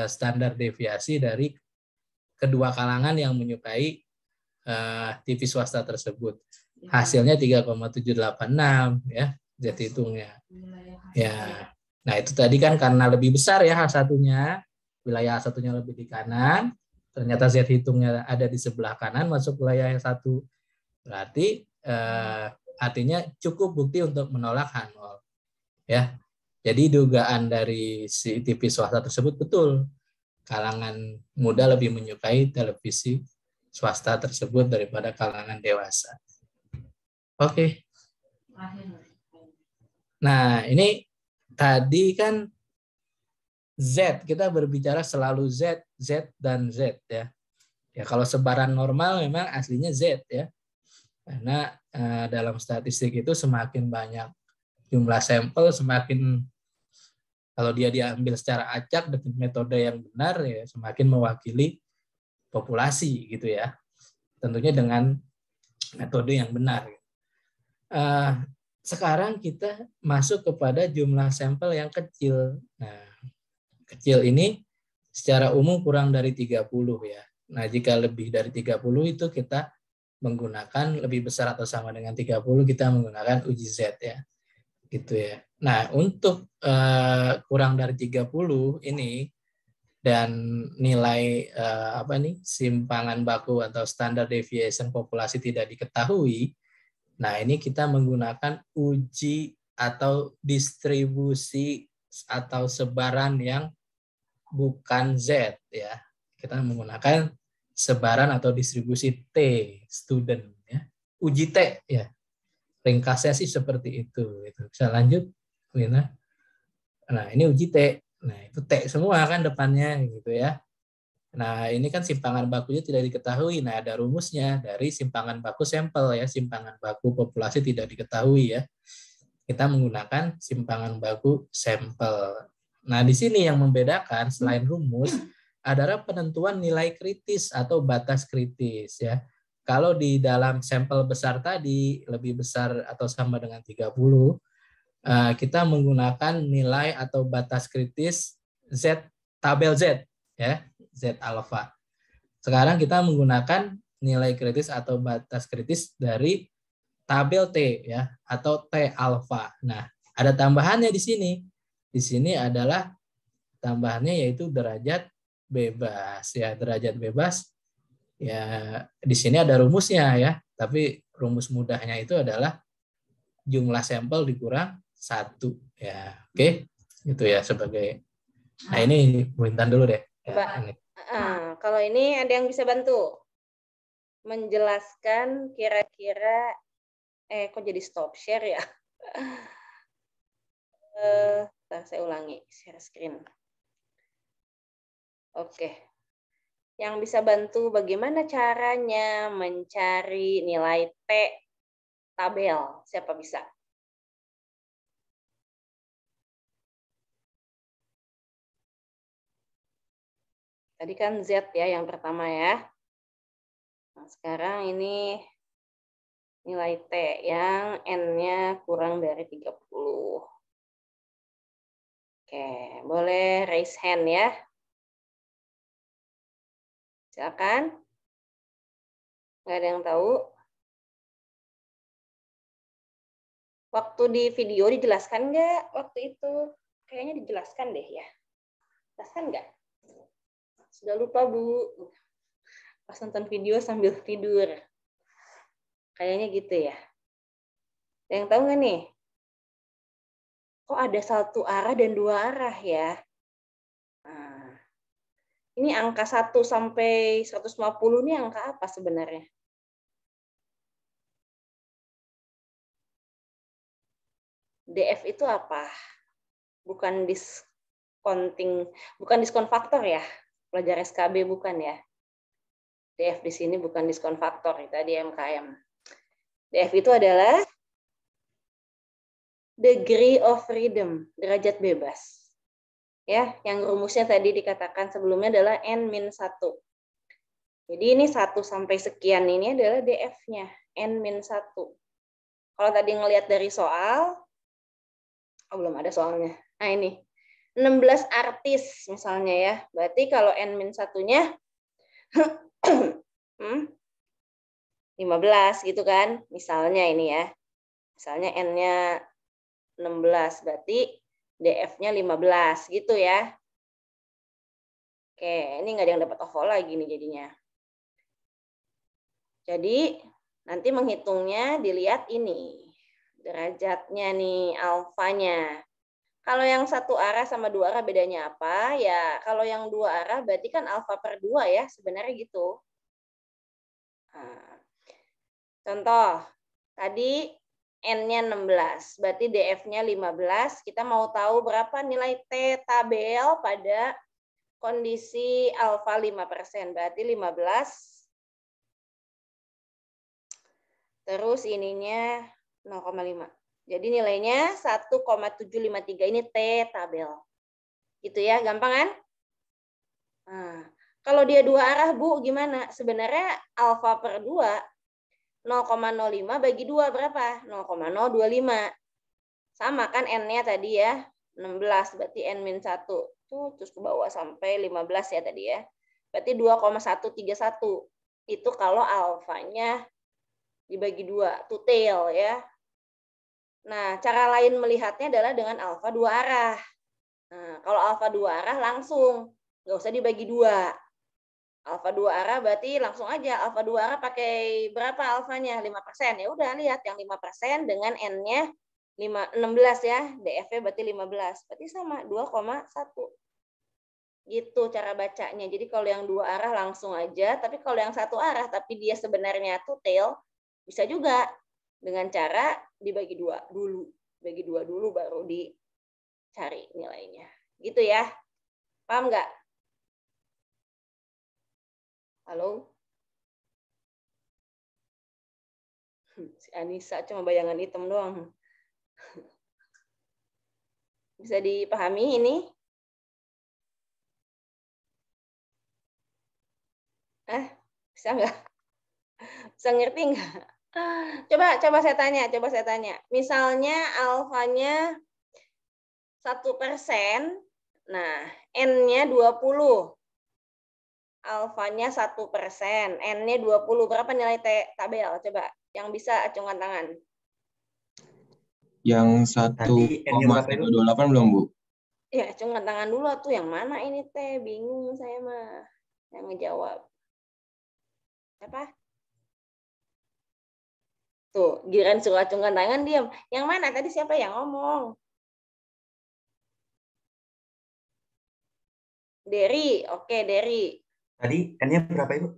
standar deviasi dari kedua kalangan yang menyukai TV swasta tersebut. Hasilnya 3,786 ya, Z hitungnya. Ya. Nah, itu tadi kan karena lebih besar ya H1-nya. Wilayah satunya lebih di kanan, ternyata Z hitungnya ada di sebelah kanan masuk wilayah yang satu. Berarti artinya cukup bukti untuk menolak H0. Ya. Jadi dugaan dari si TV swasta tersebut betul. Kalangan muda lebih menyukai televisi swasta tersebut daripada kalangan dewasa. Oke. Nah, ini tadi kan Z, kita berbicara selalu Z, Z, dan Z ya. Ya kalau sebaran normal memang aslinya Z ya. Karena dalam statistik itu semakin banyak jumlah sampel, semakin kalau dia diambil secara acak dengan metode yang benar ya semakin mewakili populasi gitu ya. Tentunya dengan metode yang benar. Sekarang kita masuk kepada jumlah sampel yang kecil. Nah, kecil ini secara umum kurang dari 30 ya. Nah, jika lebih dari 30 itu kita menggunakan lebih besar atau sama dengan 30 kita menggunakan uji Z ya. Gitu ya. Nah, untuk kurang dari 30 ini dan nilai simpangan baku atau standar deviation populasi tidak diketahui. Nah, ini kita menggunakan uji atau distribusi atau sebaran yang bukan Z ya. Kita menggunakan sebaran atau distribusi T, student ya. Uji T ya. Ringkasnya sih seperti itu. Bisa lanjut gitu. Nah, ini uji T. Nah, itu T semua kan depannya gitu ya. Nah, ini kan simpangan bakunya tidak diketahui. Nah, ada rumusnya dari simpangan baku sampel ya. Simpangan baku populasi tidak diketahui ya. Kita menggunakan simpangan baku sampel. Nah, di sini yang membedakan selain rumus adalah penentuan nilai kritis atau batas kritis ya. Kalau di dalam sampel besar tadi lebih besar atau sama dengan 30, kita menggunakan nilai atau batas kritis Z, tabel Z ya, Z alfa. Sekarang kita menggunakan nilai kritis atau batas kritis dari tabel T ya, atau T alfa. Nah, ada tambahannya di sini. Di sini adalah tambahannya yaitu derajat bebas ya, derajat bebas. Ya, di sini ada rumusnya ya, tapi rumus mudahnya itu adalah jumlah sampel dikurang 1 ya. Oke. Itu ya sebagai. Nah, ini Bu Intan dulu deh. Coba. Kalau ini ada yang bisa bantu menjelaskan kira-kira kok jadi stop share ya? Ntar saya ulangi share screen. Oke. Yang bisa bantu bagaimana caranya mencari nilai T tabel? Siapa bisa? Tadi kan Z ya yang pertama ya. Nah, sekarang ini nilai T yang N-nya kurang dari 30. Oke, boleh raise hand ya. Silakan. Nggak ada yang tahu? Waktu di video dijelaskan nggak waktu itu? Kayaknya dijelaskan deh ya. Jelaskan nggak? Sudah lupa, Bu. Pas nonton video sambil tidur. Kayaknya gitu ya. Ada yang tahu nggak nih? Kok ada satu arah dan dua arah ya? Nah, ini angka 1 sampai 150 ini angka apa sebenarnya? DF itu apa? Bukan discounting, bukan diskon faktor ya? Pelajar SKB bukan ya? DF di sini bukan diskon faktor, itu tadi MKM. DF itu adalah degree of freedom, derajat bebas. Ya, yang rumusnya tadi dikatakan sebelumnya adalah N-1. Jadi ini 1 sampai sekian ini adalah DF-nya, N-1. Kalau tadi ngelihat dari soal, belum ada soalnya. Nah ini, 16 artis misalnya ya. Berarti kalau N-1-nya 15 gitu kan. Misalnya ini ya. Misalnya N-nya 16, berarti DF-nya 15 gitu ya. Oke, ini nggak ada yang dapat OVO lagi nih jadinya. Jadi nanti menghitungnya dilihat ini. Derajatnya nih, alfanya. Kalau yang satu arah sama dua arah bedanya apa? Ya, kalau yang dua arah berarti kan alfa per 2 ya, sebenarnya gitu. Nah, contoh, tadi N-nya 16, berarti DF-nya 15. Kita mau tahu berapa nilai T tabel pada kondisi alfa 5%. Berarti 15. Terus ininya 0,5. Jadi nilainya 1,753. Ini T tabel. Gitu ya, gampang kan? Nah, kalau dia dua arah, Bu, gimana? Sebenarnya alfa per 2, 0,05 bagi 2 berapa? 0,025. Sama kan N-nya tadi ya, 16. Berarti N-1. Tuh, terus ke bawah sampai 15 ya tadi ya. Berarti 2,131. Itu kalau alfanya dibagi 2. Two tail ya. Nah, cara lain melihatnya adalah dengan alfa 2 arah. Nah, kalau alfa 2 arah langsung, nggak usah dibagi 2. Alfa 2 arah berarti langsung aja. Alfa 2 arah pakai berapa alfanya? 5%. Ya udah, lihat yang 5% dengan N-nya 16 ya. DF-nya berarti 15. Berarti sama, 2,1. Gitu cara bacanya. Jadi kalau yang 2 arah langsung aja. Tapi kalau yang 1 arah, tapi dia sebenarnya two tail, bisa juga. Dengan cara dibagi 2 dulu. Bagi 2 dulu baru cari nilainya. Gitu ya. Paham nggak? Halo? Si Anissa cuma bayangan hitam doang. Bisa dipahami ini? Bisa nggak? Bisa ngerti nggak? Coba saya tanya. Misalnya alfanya 1%, nah N-nya 20. Alfanya 1%, N-nya 20. Berapa nilai tabel? Coba, yang bisa acungkan tangan. Yang 1,128 belum, Bu? Ya, acungkan tangan dulu tuh. Yang mana ini teh? Bingung saya mah. Yang ngejawab. Apa? Tuh, giliran suruh acungkan tangan, diam. Yang mana? Tadi siapa yang ngomong? Dery. Oke, Dery. Tadi N-nya berapa, Ibu?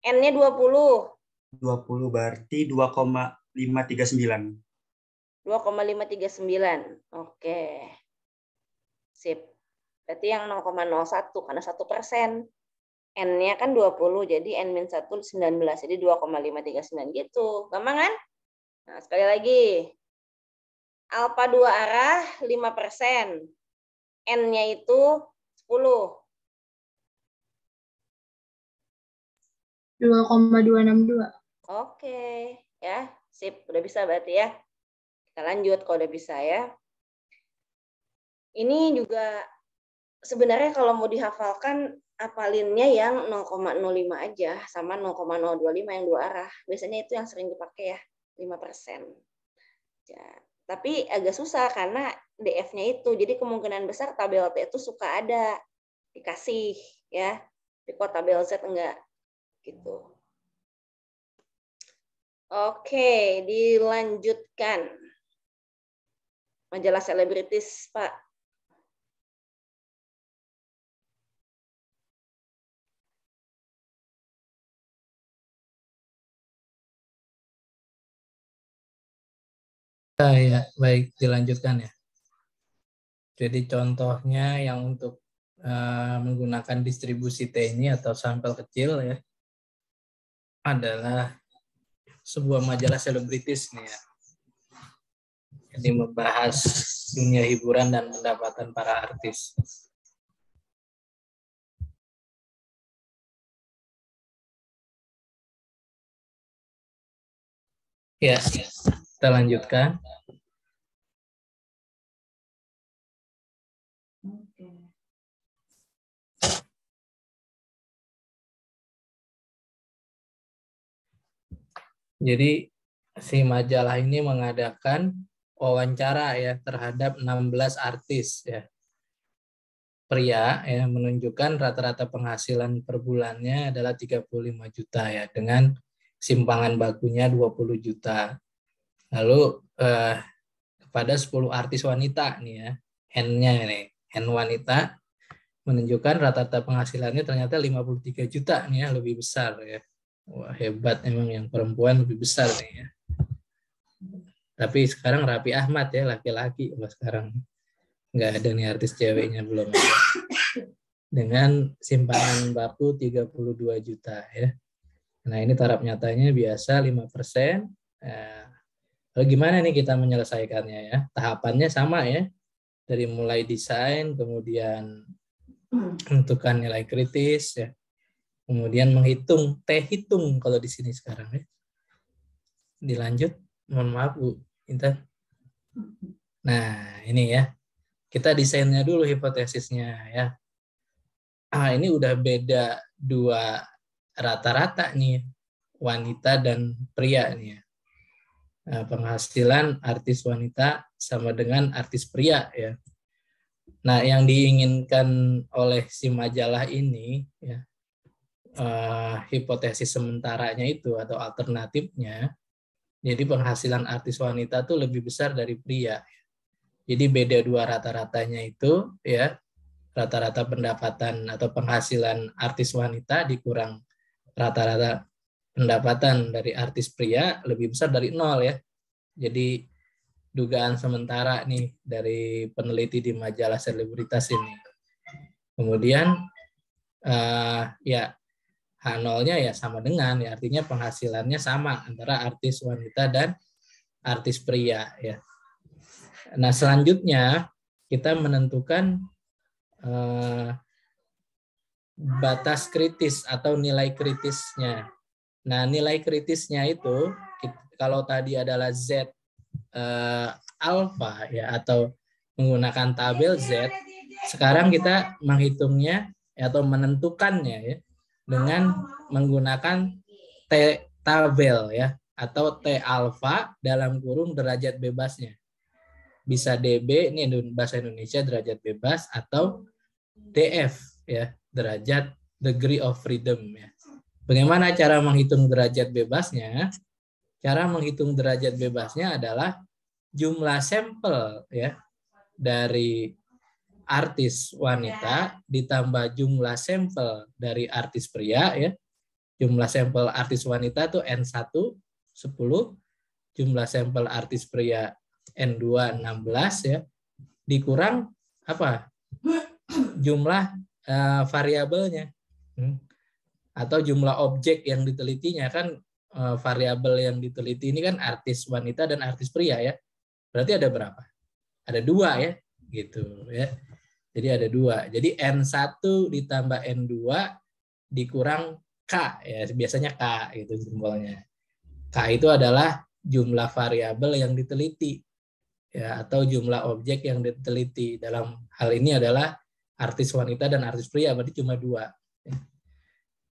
N-nya 20. 20 berarti 2,539. 2,539. Oke. Sip. Berarti yang 0,01 karena 1%. N-nya kan 20, jadi N-1 19, jadi 2,539 gitu. Gampang kan? Nah, sekali lagi. Alfa 2 arah 5%. N-nya itu 10. 2,262. Oke, ya. Sip, udah bisa berarti ya. Kita lanjut kalau udah bisa ya. Ini juga sebenarnya kalau mau dihafalkan, hafalinnya yang 0,05 aja sama 0,025 yang 2 arah. Biasanya itu yang sering dipakai ya, 5%. Ya, tapi agak susah karena DF-nya itu. Jadi kemungkinan besar tabel T itu suka ada dikasih ya. Tapi kok tabel Z enggak gitu. Oke, dilanjutkan. Majalah selebritis, Pak. Ya, baik, dilanjutkan ya. Jadi contohnya yang untuk menggunakan distribusi T ini atau sampel kecil ya, adalah sebuah majalah selebritis nih ya. Jadi membahas dunia hiburan dan pendapatan para artis. Ya, kita lanjutkan. Jadi si majalah ini mengadakan wawancara ya terhadap 16 artis ya. Pria ya, menunjukkan rata-rata penghasilan per bulannya adalah 35 juta ya, dengan simpangan bakunya 20 juta. Lalu kepada 10 artis wanita nih ya, N-nya ini, N wanita, menunjukkan rata-rata penghasilannya ternyata 53 juta nih ya, lebih besar ya. Wah, hebat emang yang perempuan lebih besar nih ya. Tapi sekarang Raffi Ahmad ya, laki-laki sekarang. Nggak ada nih artis ceweknya, belum ada. Dengan simpangan baku 32 juta ya. Nah, ini taraf nyatanya biasa 5%. Lalu gimana nih kita menyelesaikannya ya? Tahapannya sama ya. Dari mulai desain, kemudian menentukan nilai kritis ya. Kemudian menghitung, hitung kalau di sini sekarang ya. Dilanjut, mohon maaf Bu Intan. Nah, ini ya. Kita desainnya dulu hipotesisnya ya. Ini udah beda dua rata-rata nih, wanita dan pria nih ya. Nah, penghasilan artis wanita sama dengan artis pria ya. Nah, yang diinginkan oleh si majalah ini ya, hipotesis sementaranya itu atau alternatifnya, jadi penghasilan artis wanita tuh lebih besar dari pria. Jadi beda dua rata-ratanya itu ya, rata-rata pendapatan atau penghasilan artis wanita dikurang rata-rata pendapatan dari artis pria lebih besar dari 0 ya. Jadi dugaan sementara nih dari peneliti di majalah selebritas ini. Kemudian ya H0-nya ya sama dengan, ya artinya penghasilannya sama antara artis wanita dan artis pria ya. Nah, selanjutnya kita menentukan batas kritis atau nilai kritisnya. Nah, nilai kritisnya itu kalau tadi adalah Z alfa ya atau menggunakan tabel Z, sekarang kita menghitungnya atau menentukannya ya dengan menggunakan T tabel ya atau T alfa dalam kurung derajat bebasnya. Bisa DB ini bahasa Indonesia derajat bebas atau DF ya derajat degree of freedom ya. Bagaimana cara menghitung derajat bebasnya? Cara menghitung derajat bebasnya adalah jumlah sampel ya dari artis wanita ditambah jumlah sampel dari artis pria ya. Jumlah sampel artis wanita itu N1 10, jumlah sampel artis pria N2 16 ya. Dikurang apa? Jumlah variabelnya. Atau jumlah objek yang ditelitinya kan variabel yang diteliti ini kan artis wanita dan artis pria ya. Berarti ada berapa? Ada 2 ya, gitu ya. Jadi ada 2. Jadi N1 ditambah N2 dikurang K ya, biasanya K itu simbolnya. K itu adalah jumlah variabel yang diteliti ya atau jumlah objek yang diteliti. Dalam hal ini adalah artis wanita dan artis pria, berarti cuma 2. Ya.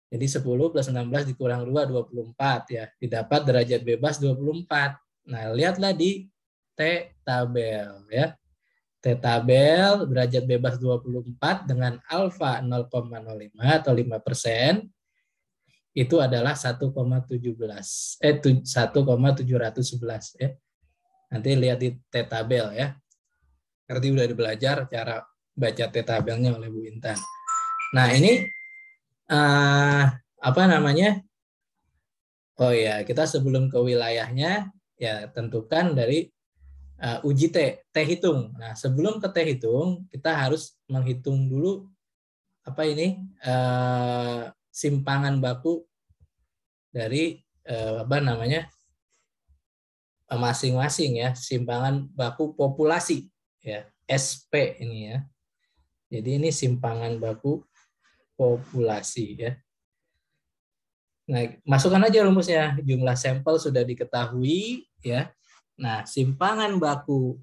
Jadi 10 plus 16 dikurang 2, 24 ya. Didapat derajat bebas 24. Nah, lihatlah di T tabel ya. T tabel derajat bebas 24 dengan alfa 0,05 atau 5% itu adalah 1,711 ya. Nanti lihat di T tabel ya. Nanti udah belajar cara baca T tabelnya oleh Bu Intan. Nah, ini apa namanya? Oh ya, kita sebelum ke wilayahnya ya tentukan dari uji T hitung. Nah, sebelum ke T hitung, kita harus menghitung dulu apa ini simpangan baku dari apa namanya masing-masing ya, simpangan baku populasi ya, SP ini ya. Jadi ini simpangan baku populasi ya. Nah, masukkan aja rumusnya. Jumlah sampel sudah diketahui ya. Nah, simpangan baku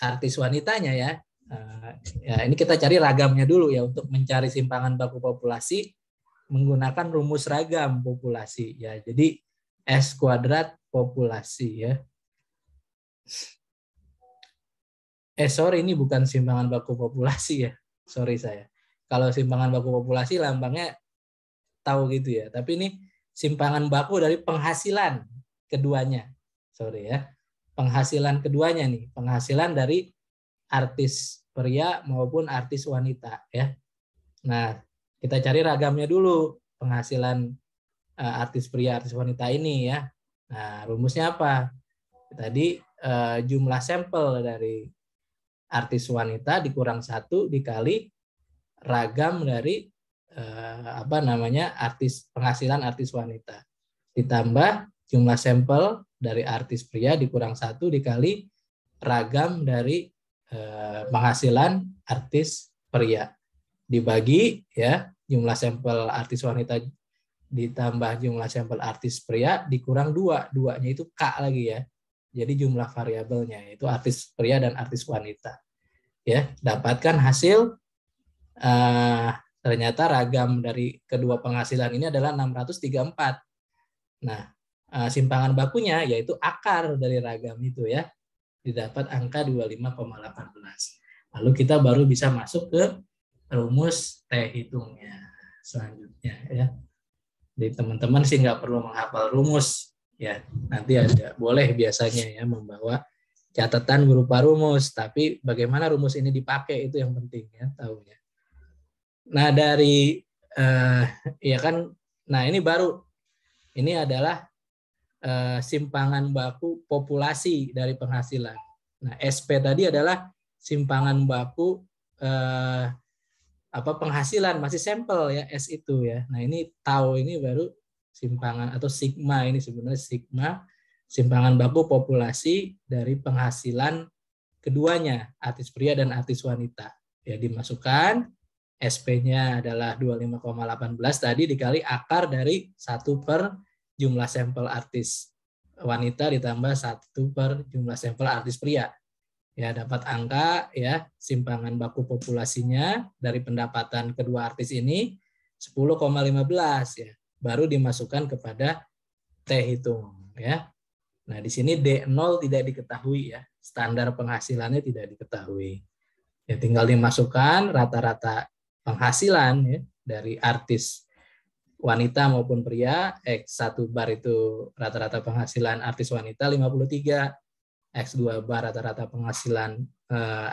artis wanitanya ya. Ya, ini kita cari ragamnya dulu ya untuk mencari simpangan baku populasi menggunakan rumus ragam populasi ya. Jadi S kuadrat populasi ya. Sorry, ini bukan simpangan baku populasi ya. Sorry saya. Kalau simpangan baku populasi lambangnya tahu gitu ya. Tapi ini simpangan baku dari penghasilan keduanya. Sorry ya. Penghasilan keduanya nih. Penghasilan dari artis pria maupun artis wanita ya. Nah, kita cari ragamnya dulu. Penghasilan artis pria, artis wanita ini ya. Nah, rumusnya apa? Tadi jumlah sampel dari artis wanita dikurang 1 dikali ragam dari apa namanya penghasilan artis wanita ditambah jumlah sampel dari artis pria dikurang 1 dikali ragam dari penghasilan artis pria dibagi ya jumlah sampel artis wanita ditambah jumlah sampel artis pria dikurang 2, 2-nya itu K lagi ya. Jadi jumlah variabelnya itu artis pria dan artis wanita. Ya, dapatkan hasil ternyata ragam dari kedua penghasilan ini adalah 634. Nah, simpangan bakunya yaitu akar dari ragam itu ya. Didapat angka 25,18. Lalu kita baru bisa masuk ke rumus T hitungnya selanjutnya ya. Jadi teman-teman sih nggak perlu menghafal rumus ya, nanti ada boleh biasanya ya membawa catatan berupa rumus, tapi bagaimana rumus ini dipakai itu yang penting ya tahunya. Nah dari ya kan, nah ini baru ini adalah simpangan baku populasi dari penghasilan. Nah, SP tadi adalah simpangan baku penghasilan, masih sampel ya, S itu ya. Nah, ini tau ini baru simpangan atau sigma, ini sebenarnya sigma, simpangan baku populasi dari penghasilan keduanya, artis pria dan artis wanita. Ya, dimasukkan SP-nya adalah 25,18 tadi dikali akar dari 1 per jumlah sampel artis wanita ditambah 1 per jumlah sampel artis pria. Ya, dapat angka ya simpangan baku populasinya dari pendapatan kedua artis ini 10,15 ya. Baru dimasukkan kepada T hitung ya. Nah, di sini D0 tidak diketahui ya. Standar penghasilannya tidak diketahui. Ya, tinggal dimasukkan rata-rata penghasilan ya dari artis wanita maupun pria. X1 bar itu rata-rata penghasilan artis wanita 53. X2 bar rata-rata penghasilan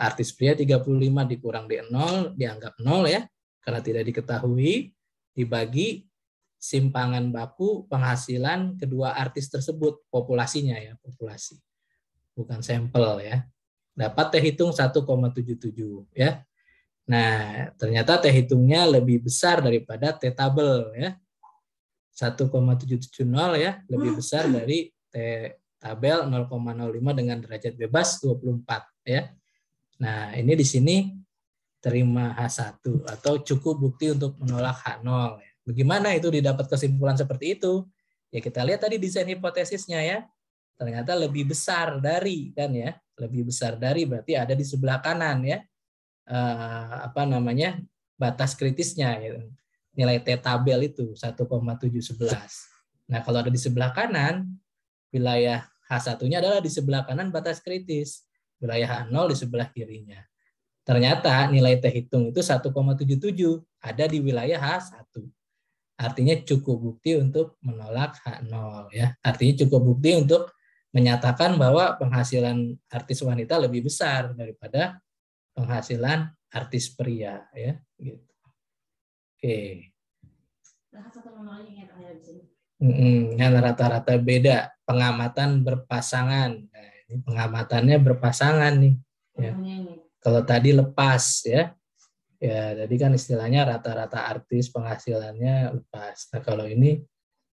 artis pria 35 dikurang D0 dianggap 0 ya karena tidak diketahui, dibagi simpangan baku penghasilan kedua artis tersebut, populasinya ya, populasi bukan sampel ya, dapat T hitung 1,77 ya. Nah, ternyata T hitungnya lebih besar daripada T tabel ya, 1,770 ya, lebih besar dari T tabel 0,05 dengan derajat bebas 24 ya. Nah, ini di sini terima H1 atau cukup bukti untuk menolak H0 ya. Bagaimana itu didapat kesimpulan seperti itu? Ya, kita lihat tadi desain hipotesisnya ya. Ternyata lebih besar dari kan ya, lebih besar dari berarti ada di sebelah kanan ya. Batas kritisnya ya. Nilai T tabel itu 1,711. Nah, kalau ada di sebelah kanan wilayah H1-nya adalah di sebelah kanan batas kritis. Wilayah H0 di sebelah kirinya. Ternyata nilai T hitung itu 1,77 ada di wilayah H1. Artinya cukup bukti untuk menolak H0 ya. Artinya cukup bukti untuk menyatakan bahwa penghasilan artis wanita lebih besar daripada penghasilan artis pria ya gitu. Oke. Yang rata-rata beda, pengamatan berpasangan. Nah, ini pengamatannya berpasangan nih. Ya. Kalau tadi lepas ya, ya tadi kan istilahnya rata-rata artis penghasilannya lepas. Nah, kalau ini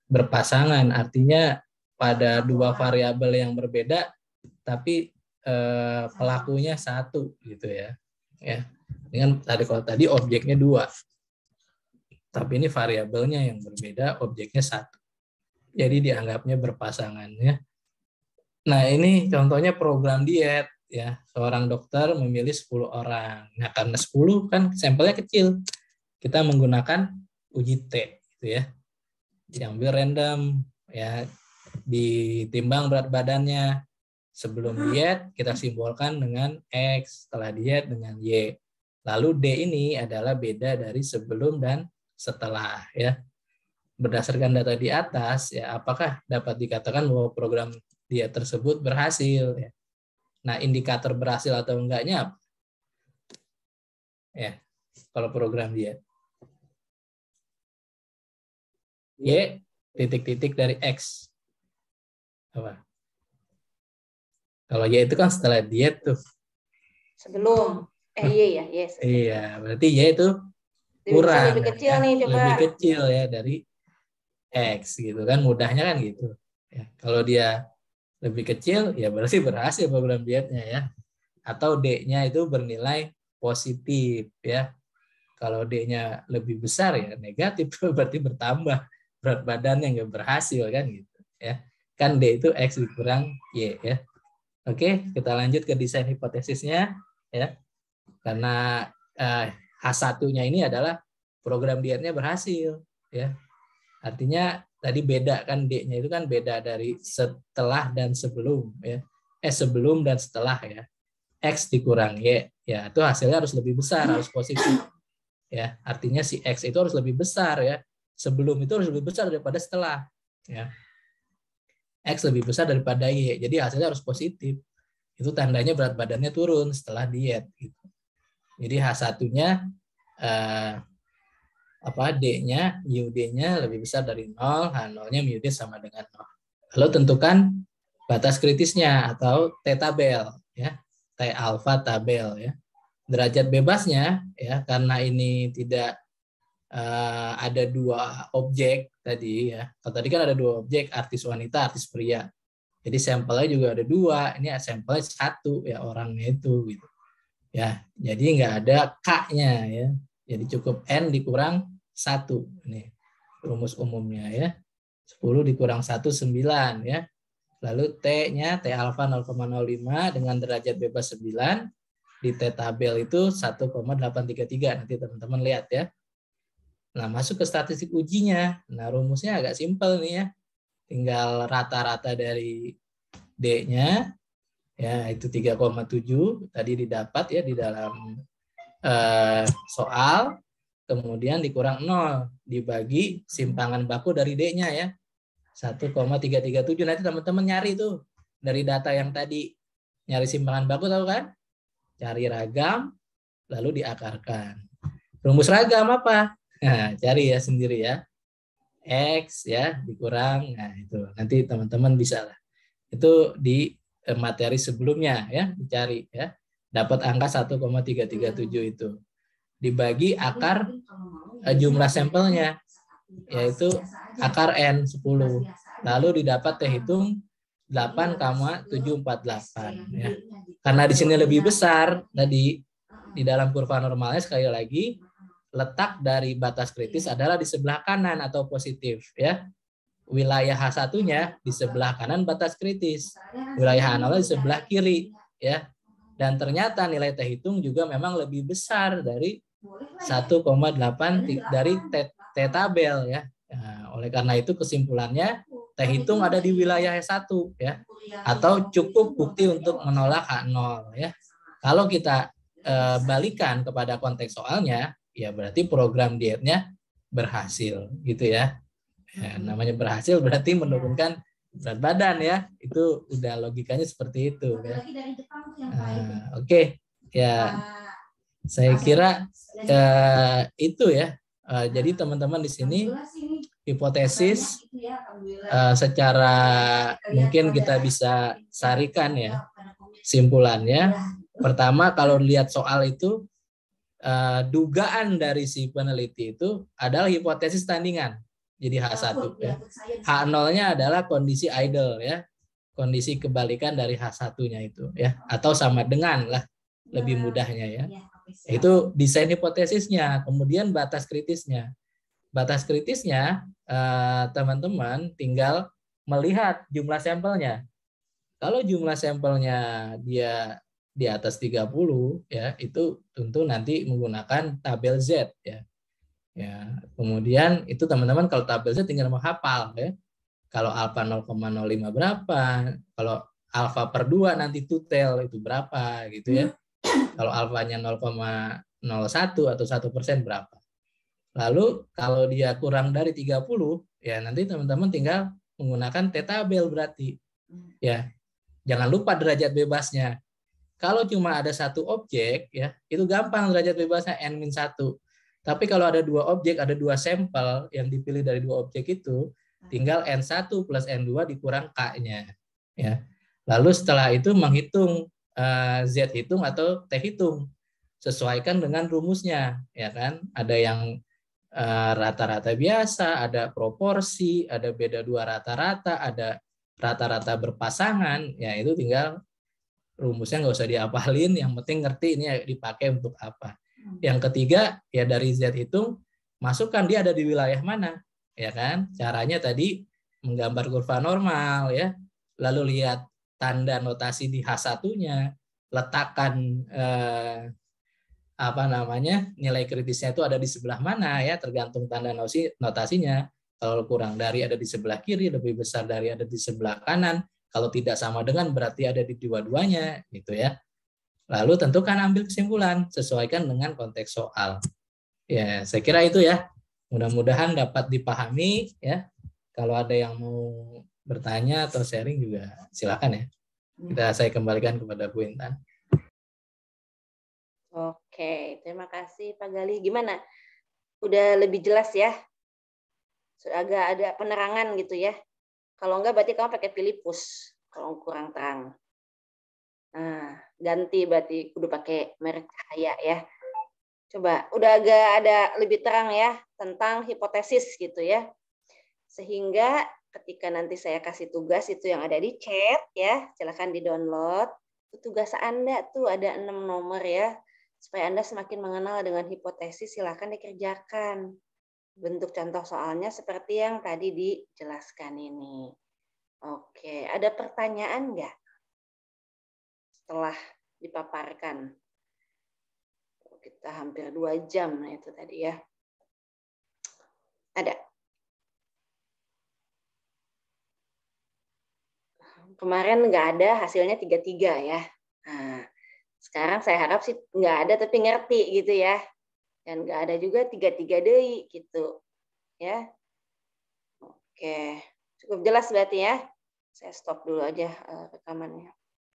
berpasangan, artinya pada dua variabel yang berbeda, tapi pelakunya satu gitu ya. Ya, dengan tadi kalau tadi objeknya 2, tapi ini variabelnya yang berbeda, objeknya 1. Jadi dianggapnya berpasangan ya. Nah, ini contohnya program diet ya. Seorang dokter memilih 10 orang. Nah, karena 10 kan sampelnya kecil, kita menggunakan uji T gitu ya. Diambil random ya, ditimbang berat badannya. Sebelum diet kita simbolkan dengan X, setelah diet dengan Y. Lalu D ini adalah beda dari sebelum dan setelah ya. Berdasarkan data di atas, ya apakah dapat dikatakan bahwa program diet tersebut berhasil? Ya. Nah, indikator berhasil atau enggaknya apa? Ya, kalau program diet. Y, titik-titik dari X. Apa? Kalau Y itu kan setelah diet tuh. Sebelum. Y ya, yes. Iya, berarti Y itu kurang. Lebih kecil ya, nih, coba. Lebih kecil ya dari X gitu kan, mudahnya kan gitu. Ya, kalau dia lebih kecil ya berarti berhasil program dietnya ya. Atau D-nya itu bernilai positif ya. Kalau D-nya lebih besar ya negatif, berarti bertambah berat badan yang nggak berhasil kan gitu ya. Kan D itu X dikurang Y ya. Oke, kita lanjut ke desain hipotesisnya ya. Karena H1-nya ini adalah program dietnya berhasil ya. Artinya tadi beda kan, D-nya itu kan beda dari setelah dan sebelum ya. Sebelum dan setelah ya. X dikurang Y ya, itu hasilnya harus lebih besar, harus positif. Ya, artinya si X itu harus lebih besar ya. Sebelum itu harus lebih besar daripada setelah ya. X lebih besar daripada Y, jadi hasilnya harus positif. Itu tandanya berat badannya turun setelah diet gitu. Jadi H1-nya D-nya, MUD-nya lebih besar dari 0, H0-nya MUD sama dengan 0. Lalu tentukan batas kritisnya atau T-tabel ya. T-alfa tabel ya. Derajat bebasnya ya, karena ini tidak ada dua objek tadi ya. Kalau tadi kan ada dua objek, artis wanita, artis pria. Jadi sampelnya juga ada dua. Ini sampelnya satu ya, orangnya itu gitu. Ya, jadi nggak ada K-nya ya. Jadi cukup N dikurang 1. Ini rumus umumnya ya. 10 dikurang 1, 9 ya. Lalu T-nya, T alfa 0,05 dengan derajat bebas 9. Di T-tabel itu 1,833. Nanti teman-teman lihat ya. Nah, masuk ke statistik ujinya. Nah, rumusnya agak simpel nih ya. Tinggal rata-rata dari D-nya. Ya, itu 3,7. Tadi didapat ya di dalam soal. Kemudian dikurang 0. Dibagi simpangan baku dari D-nya ya. 1,337. Nanti teman-teman nyari tuh. Dari data yang tadi. Nyari simpangan baku tahu kan? Cari ragam. Lalu diakarkan. Rumus ragam apa? Nah, cari ya sendiri ya. X ya dikurang. Nah, itu nanti teman-teman bisa lah. Itu di materi sebelumnya ya, dicari ya. Dapat angka 1,337 itu. Dibagi akar jumlah sampelnya, yaitu akar N 10. Lalu didapat hitung 8,748 ya. Karena di sini lebih besar tadi di dalam kurva normalnya, sekali lagi letak dari batas kritis adalah di sebelah kanan atau positif ya. Wilayah H1-nya di sebelah kanan batas kritis. Wilayah H0 di sebelah kiri ya. Dan ternyata nilai T hitung juga memang lebih besar dari 1,8 dari T-tabel ya. Nah, oleh karena itu kesimpulannya T hitung ada di wilayah H1 ya. Atau cukup bukti untuk menolak H0 ya. Kalau kita balikan kepada konteks soalnya, ya berarti program dietnya berhasil gitu ya. Ya, namanya berhasil berarti menurunkan berat badan ya. Itu udah logikanya seperti itu ya. Oke. Ya, saya kira itu ya. Jadi teman-teman di sini hipotesis secara mungkin kita bisa sarikan ya simpulannya. Pertama, kalau lihat soal itu dugaan dari si peneliti itu adalah hipotesis tandingan. Jadi H1 ya. H0-nya adalah kondisi idle ya. Kondisi kebalikan dari H1-nya itu ya, atau sama dengan lah lebih mudahnya ya. Itu desain hipotesisnya, kemudian batas kritisnya. Batas kritisnya teman-teman tinggal melihat jumlah sampelnya. Kalau jumlah sampelnya dia di atas 30 ya, itu tentu nanti menggunakan tabel Z ya. Ya, kemudian itu teman-teman kalau tabel Z tinggal menghafal ya. Kalau alfa 0,05 berapa, kalau alfa per 2 nanti tutel itu berapa gitu ya. Kalau alfanya 0,01 atau 1% berapa. Lalu kalau dia kurang dari 30 ya nanti teman-teman tinggal menggunakan T-tabel berarti. Ya. Jangan lupa derajat bebasnya. Kalau cuma ada satu objek ya, itu gampang derajat bebasnya N-1. Tapi kalau ada dua objek, ada dua sampel yang dipilih dari dua objek itu, tinggal N1 plus N2 dikurang K-nya. Ya. Lalu setelah itu menghitung Z hitung atau T hitung. Sesuaikan dengan rumusnya. Ya kan? Ada yang rata-rata biasa, ada proporsi, ada beda dua rata-rata, ada rata-rata berpasangan. Ya itu tinggal rumusnya nggak usah diapalin, yang penting ngerti ini dipakai untuk apa. Yang ketiga, ya dari Z hitung, masukkan dia ada di wilayah mana. Ya kan? Caranya tadi menggambar kurva normal ya. Lalu lihat tanda notasi di H1-nya, letakkan nilai kritisnya itu ada di sebelah mana ya, tergantung tanda notasinya. Kalau kurang dari ada di sebelah kiri, lebih besar dari ada di sebelah kanan. Kalau tidak sama dengan berarti ada di dua-duanya gitu ya. Lalu tentukan ambil kesimpulan, sesuaikan dengan konteks soal. Ya, saya kira itu ya. Mudah-mudahan dapat dipahami ya. Kalau ada yang mau bertanya atau sharing juga silakan ya. Saya kembalikan kepada Bu Intan. Oke, terima kasih Pak Gali. Gimana? Udah lebih jelas ya? Agak ada penerangan gitu ya? Kalau enggak berarti kamu pakai Philippus kalau kurang terang. Nah, ganti berarti kudu pakai merek cahaya ya. Coba, udah agak ada lebih terang ya tentang hipotesis gitu ya. Sehingga ketika nanti saya kasih tugas itu yang ada di chat ya, silakan di-download. Tugas Anda tuh ada 6 nomor ya. Supaya Anda semakin mengenal dengan hipotesis, silakan dikerjakan. Bentuk contoh soalnya seperti yang tadi dijelaskan ini. Oke, ada pertanyaan nggak? Setelah dipaparkan. Kita hampir 2 jam nah itu tadi ya. Ada. Kemarin nggak ada, hasilnya 3-3 ya. Nah, sekarang saya harap sih nggak ada tapi ngerti gitu ya. Dan nggak ada juga 3-3 deui gitu. Ya. Oke, cukup jelas berarti ya. Saya stop dulu aja rekamannya.